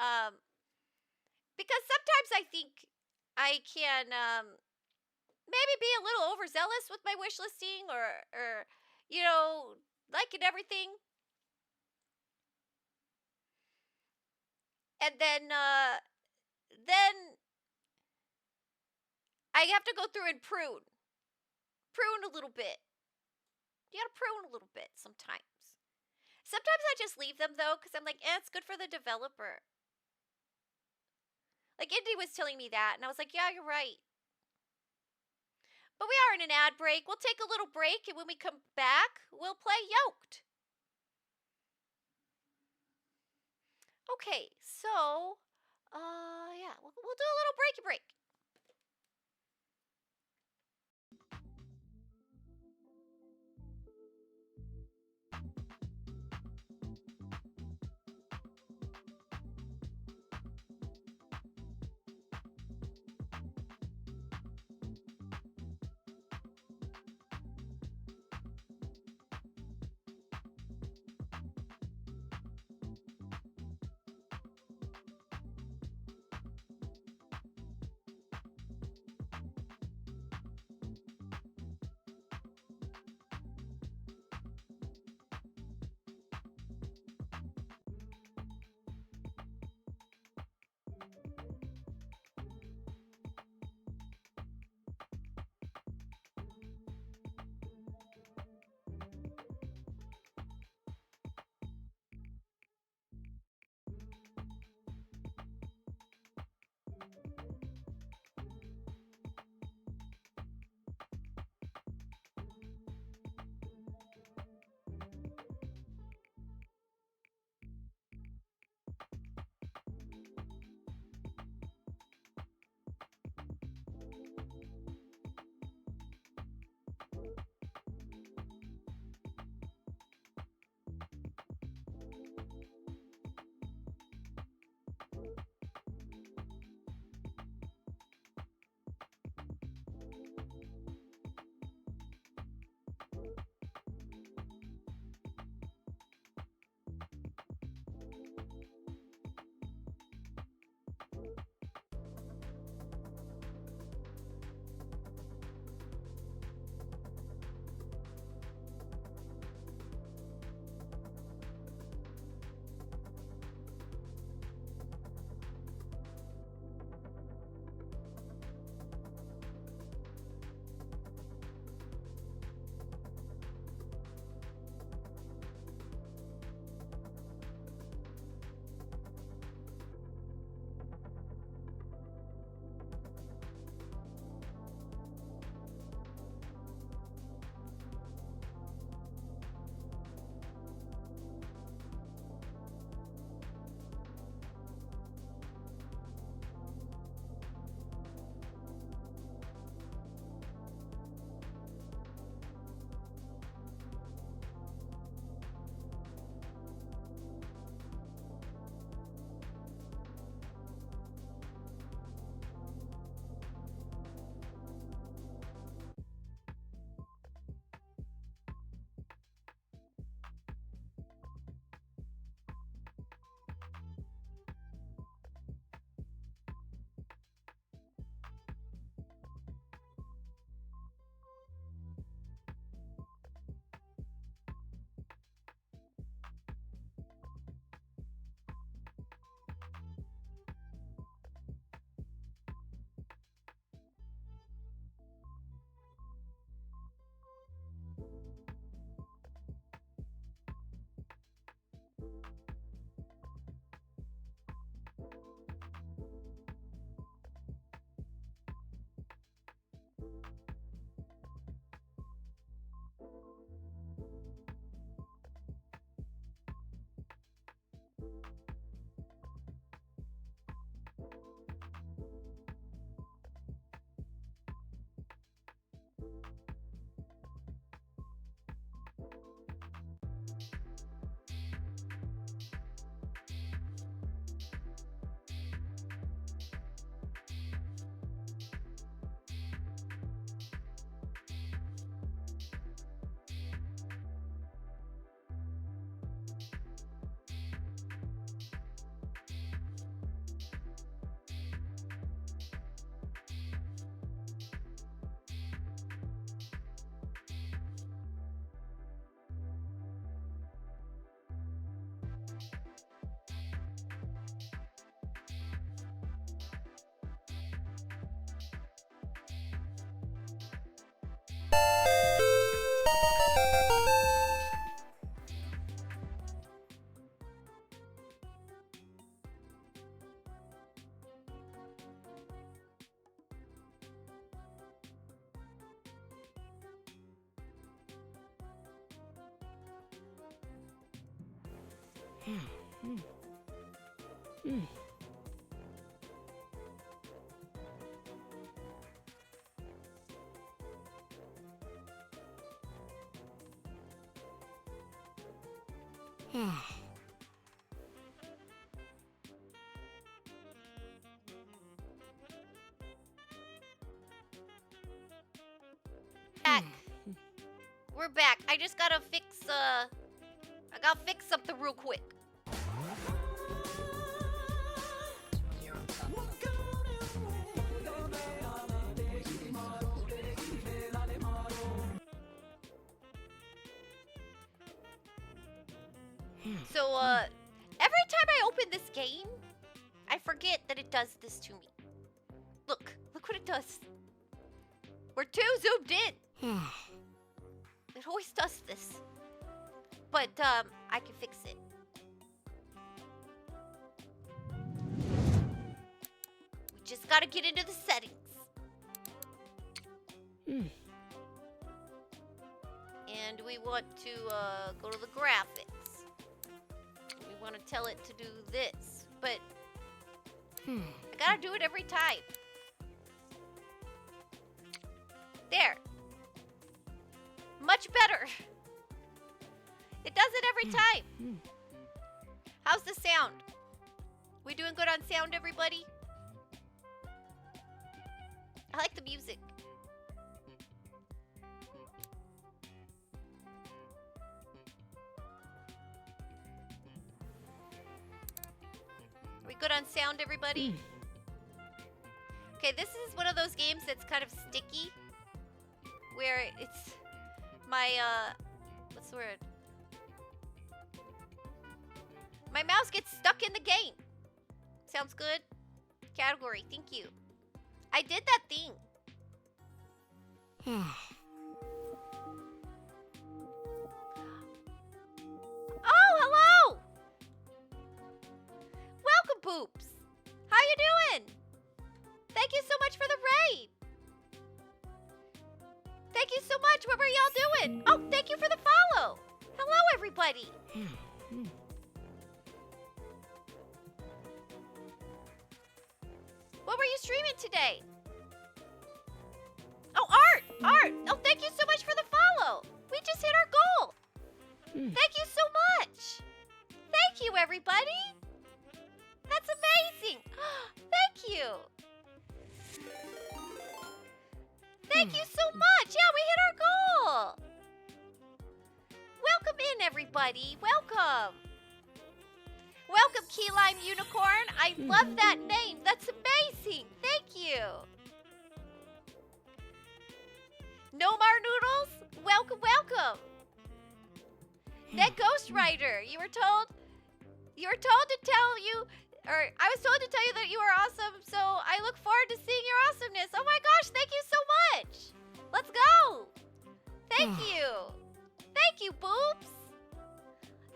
because sometimes I think I can maybe be a little overzealous with my wish listing or you know, liking everything. And then I have to go through and prune a little bit. You gotta prune a little bit sometimes. Sometimes I just leave them though, because I'm like, it's good for the developer. Like Indy was telling me that, and I was like, yeah, you're right. But we are in an ad break. We'll take a little break, and when we come back, we'll play Yoked. Okay, so, yeah, we'll do a little breaky break. Back. We're back. I just gotta fix, I gotta fix something real quick. So, every time I open this game, I forget that it does this to me. Look what it does. We're too zoomed in. It always does this. But, I can fix it. We just gotta get into the settings. And we want to, go to the graphics. We want to tell it to do this. But, I gotta do it every time. There. Much better. It does it every time. How's the sound? We doing good on sound, everybody? I like the music. Are we good on sound, everybody? Okay, this is one of those games that's kind of sticky. Where it's my, what's the word? My mouse gets stuck in the game. Sounds good? Category, thank you. I did that thing. Oh, hello! Welcome, Poops. How you doing? Thank you so much for the raid. Thank you so much. What were y'all doing? Oh, thank you for the follow. Hello, everybody. What were you streaming today? Oh, Art! Art! Oh, thank you so much for the follow. We just hit our goal. Thank you so much. Thank you, everybody. That's amazing. Thank you. Thank you so much. Yeah, we hit our goal. Welcome in, everybody. Welcome. Welcome, Key Lime Unicorn. I love that name. That's amazing. Thank you. Nomar Noodles, welcome, welcome. That Ghost Rider, you were told to tell you, or I was told to tell you that you were awesome, so I look forward to seeing your awesomeness. Oh my gosh, thank you so much. Let's go. Thank you. Thank you, Boops.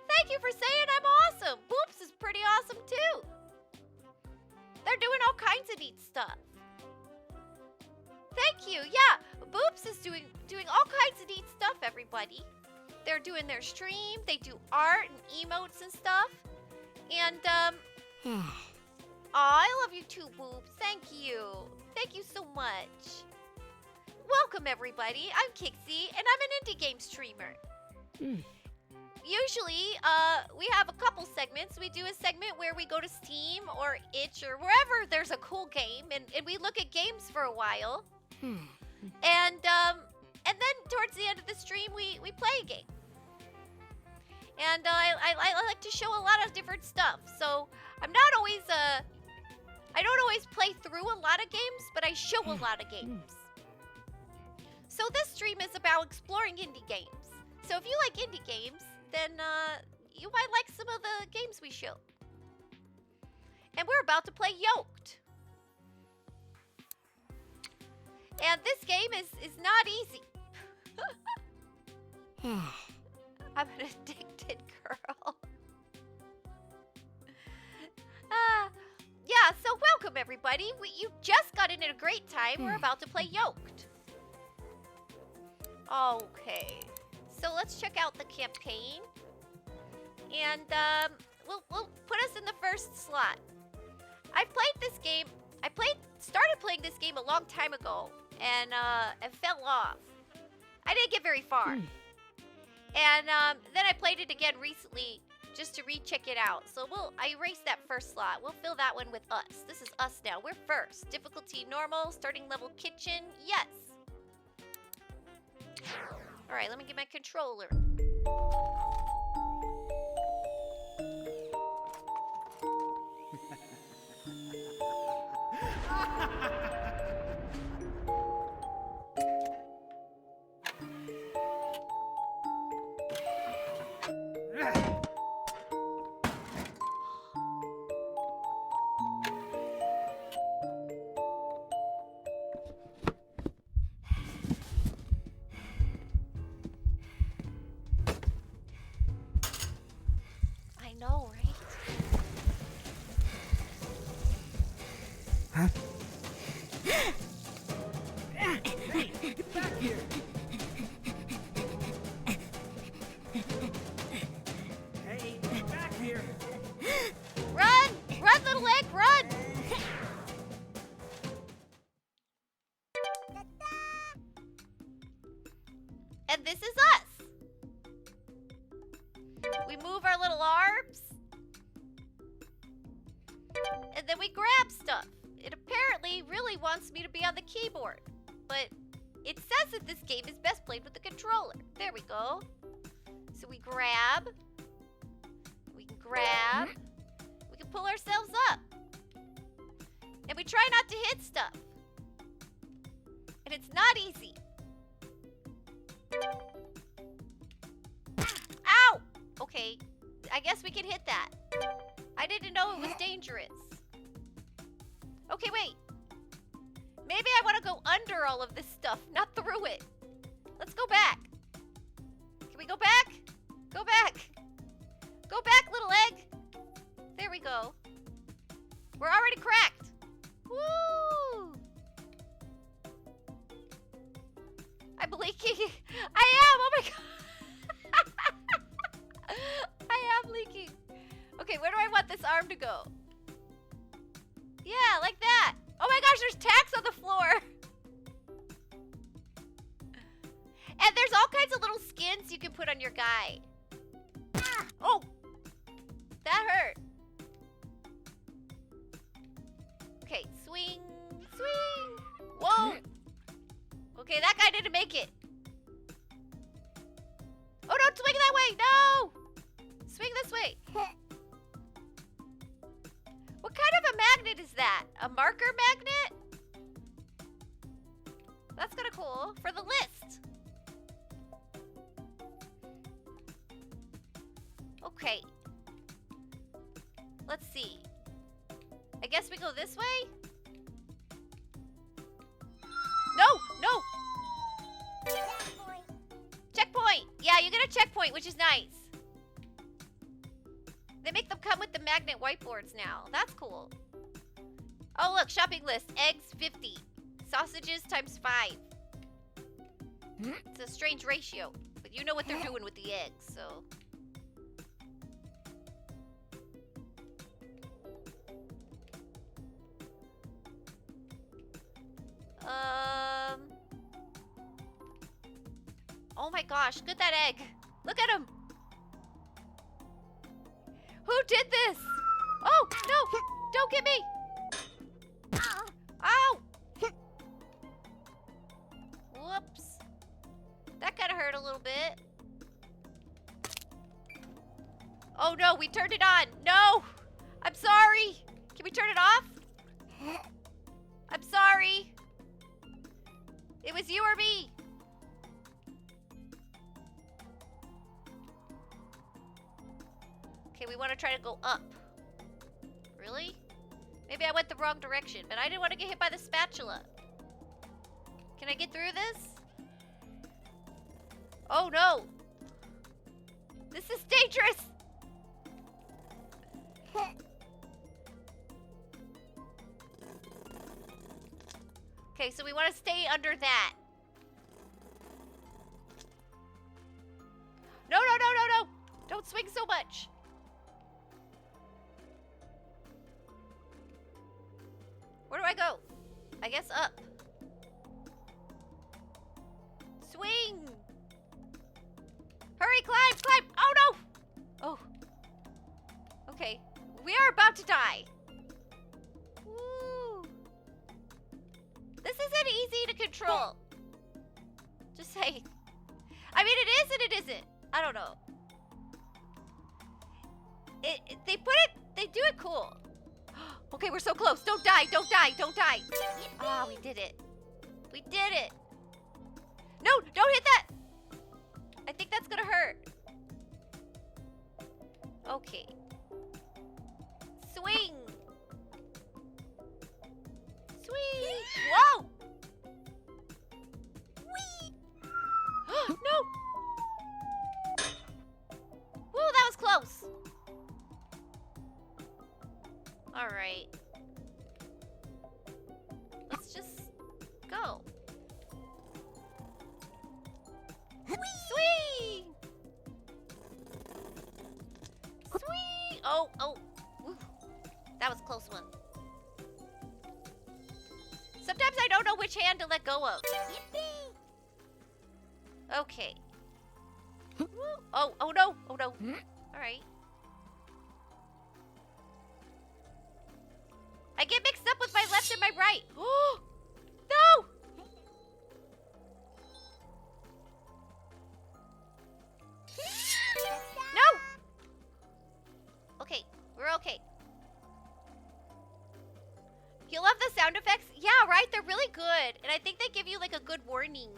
Thank you for saying I'm awesome. Boops is pretty awesome too. They're doing all kinds of neat stuff. Thank you. Yeah, Boops is doing all kinds of neat stuff, everybody. They're doing their stream. They do art and emotes and stuff. And, I love you too, Boobs. Thank you. Thank you so much. Welcome, everybody. I'm Kixie, and I'm an indie game streamer. Usually, we have a couple segments. We do a segment where we go to Steam or Itch or wherever there's a cool game, and we look at games for a while. And then towards the end of the stream, we play a game. And I like to show a lot of different stuff. So I'm not always I don't always play through a lot of games, but I show a lot of games. So this stream is about exploring indie games. So if you like indie games, then you might like some of the games we show. And we're about to play Yolked. And this game is not easy. I'm an addicted girl. Yeah, so welcome everybody. You just got in at a great time. We're about to play Yolked. Okay. So let's check out the campaign. And we'll put us in the first slot. I've played this game. Started playing this game a long time ago, and fell off. I didn't get very far. And then I played it again recently just to recheck it out. So I erased that first slot. We'll fill that one with us. This is us now. We're first. Difficulty normal. Starting level kitchen. Yes. All right, let me get my controller. I know, right? Get back here! Hey, get back here! Run! Run, little egg, run! And this is us. We move our little arms. And then we grab stuff. It apparently really wants me to be on the keyboard. But it says that this game is best played with the controller. There we go. So we grab. We can grab. We can pull ourselves up. And we try not to hit stuff. And it's not easy. Ow! Okay, I guess we can hit that. I didn't know it was dangerous. Okay, wait. Maybe I want to go under all of this stuff, not through it. Let's go back. Can we go back? Go back. Go back, little egg. There we go. We're already cracked. Woo! I'm leaking. I am. Oh my god. I am leaking. Okay, where do I want this arm to go? Yeah, like that. Oh my gosh, there's tacks on the floor. And there's all kinds of little skins you can put on your guy. Oh, that hurt. Okay, swing, swing. Whoa. Okay, that guy didn't make it. Oh, don't swing that way. No. Swing this way. What kind of a magnet is that? A marker magnet? That's kind of cool. For the list. Okay. Let's see. I guess we go this way? No! No! Checkpoint! Yeah, you get a checkpoint, which is nice. They make them come with the magnet whiteboards now. That's cool. Oh, look, shopping list. Eggs, 50. Sausages times 5. It's a strange ratio, but you know what they're doing with the eggs, so. Oh my gosh, look at that egg. Look at him. Who did this? Oh, no, don't get me. Ow. Whoops. That kind of hurt a little bit. Oh no, we turned it on. No, I'm sorry. Can we turn it off? I'm sorry. It was you or me. Okay, we want to try to go up. Really? Maybe I went the wrong direction, but I didn't want to get hit by the spatula. Can I get through this? Oh no! This is dangerous! Okay, so we want to stay under that. No, no, no, no, no! Don't swing so much. I go? I guess up. Swing! Hurry, climb, climb! Oh no! Oh. Okay. We are about to die. Woo. This isn't easy to control. Just saying. I mean, it is and it isn't. I don't know. They do it cool. Okay, we're so close. Don't die, don't die, don't die. Ah, we did it. We did it. No, don't hit that. I think that's gonna hurt. Okay. Swing. Swing. Whoa. No. Whoa, that was close. All right. Let's just go. Swing! Swing! Oh, oh. Woo. That was a close one. Sometimes I don't know which hand to let go of. Okay. Woo. Oh, oh no. Oh no. All right. I get mixed up with my left and my right. Oh, no! No! Okay, we're okay. You love the sound effects? Yeah, right? They're really good. And I think they give you like a good warning.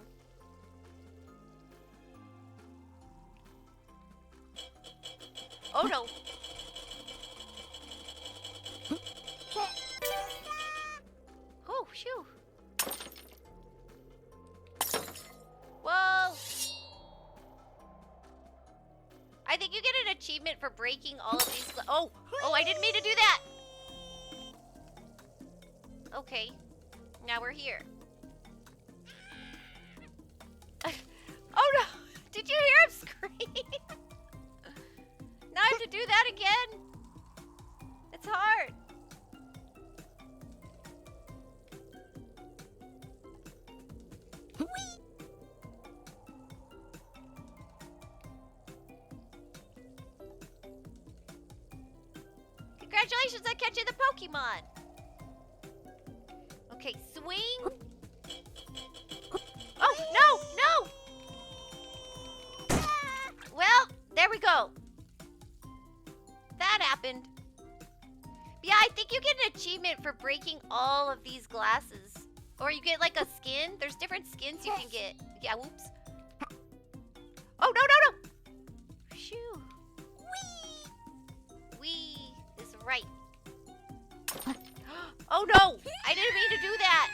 Oh no. Oh, phew. Whoa. I think you get an achievement for breaking all of these. Oh, oh, I didn't mean to do that. Okay, now we're here. Oh no, did you hear him scream? Now I have to do that again. It's hard. Congratulations on catching the Pokemon. Okay, swing. Oh, no, no. Well, there we go. That happened. Yeah, I think you get an achievement for breaking all of these glasses. Or you get like a skin. There's different skins you can get. Yeah, whoops. Oh, no, no, no. Phew. Wee is right. Oh no! I didn't mean to do that!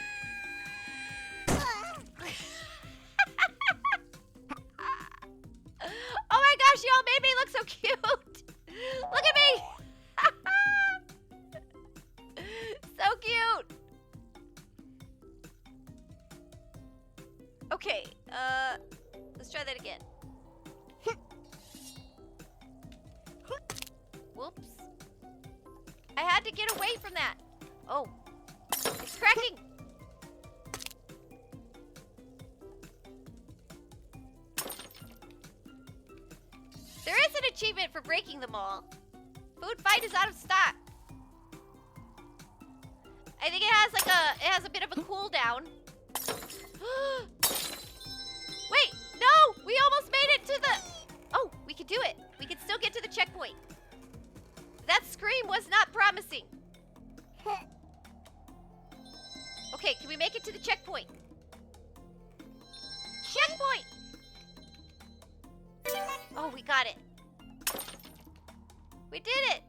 Oh my gosh, y'all made me look so cute! Look at me! So cute! Okay, let's try that again. Whoops. I had to get away from that. Oh, it's cracking. There is an achievement for breaking them all. Food fight is out of stock. I think it has a bit of a cooldown. Wait, no, we almost made it to the. Oh, we could do it. We could still get to the checkpoint. That scream was not promising. Okay, can we make it to the checkpoint? Checkpoint! Oh, we got it. We did it.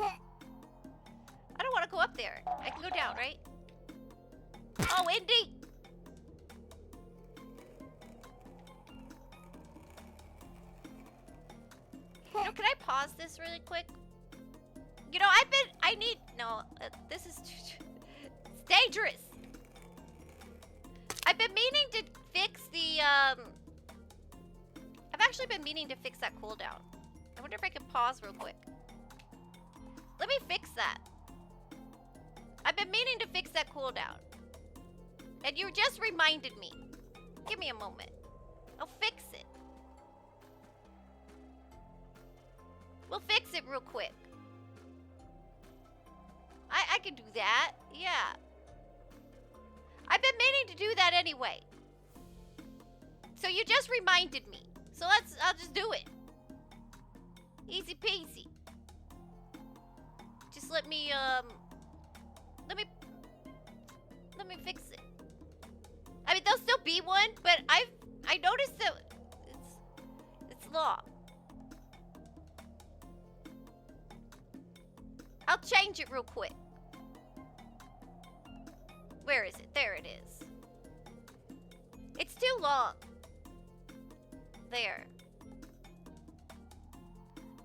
I don't want to go up there. I can go down, right? Oh, Indy! You know, can I pause this really quick? You know, this is it's dangerous. I've been meaning to fix the, I've actually been meaning to fix that cooldown. I wonder if I can pause real quick. Let me fix that. I've been meaning to fix that cooldown. And you just reminded me. Give me a moment. I'll fix it. We'll fix it real quick. I can do that. Yeah. I've been meaning to do that anyway. So you just reminded me. So I'll just do it. Easy peasy. Just let me fix it. I mean, there'll still be one, but I noticed that it's long. I'll change it real quick. Where is it? There it is. It's too long. There.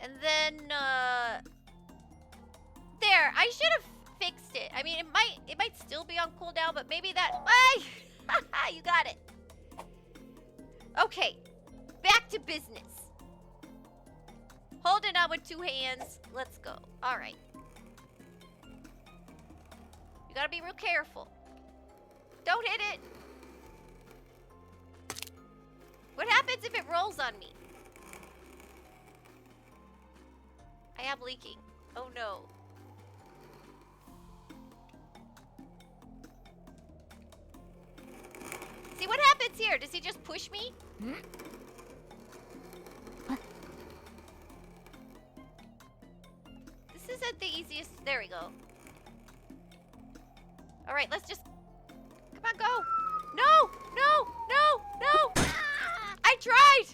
And then, there. I should have fixed it. I mean, it might still be on cooldown, but maybe that... Ay! You got it. Okay. Back to business. Hold it on with 2 hands. Let's go. All right. You gotta be real careful. Don't hit it. What happens if it rolls on me? I am leaking. Oh no. See what happens here? Does he just push me? This isn't the easiest. There we go. All right, let's just... Come on, go. No, no, no, no. I tried.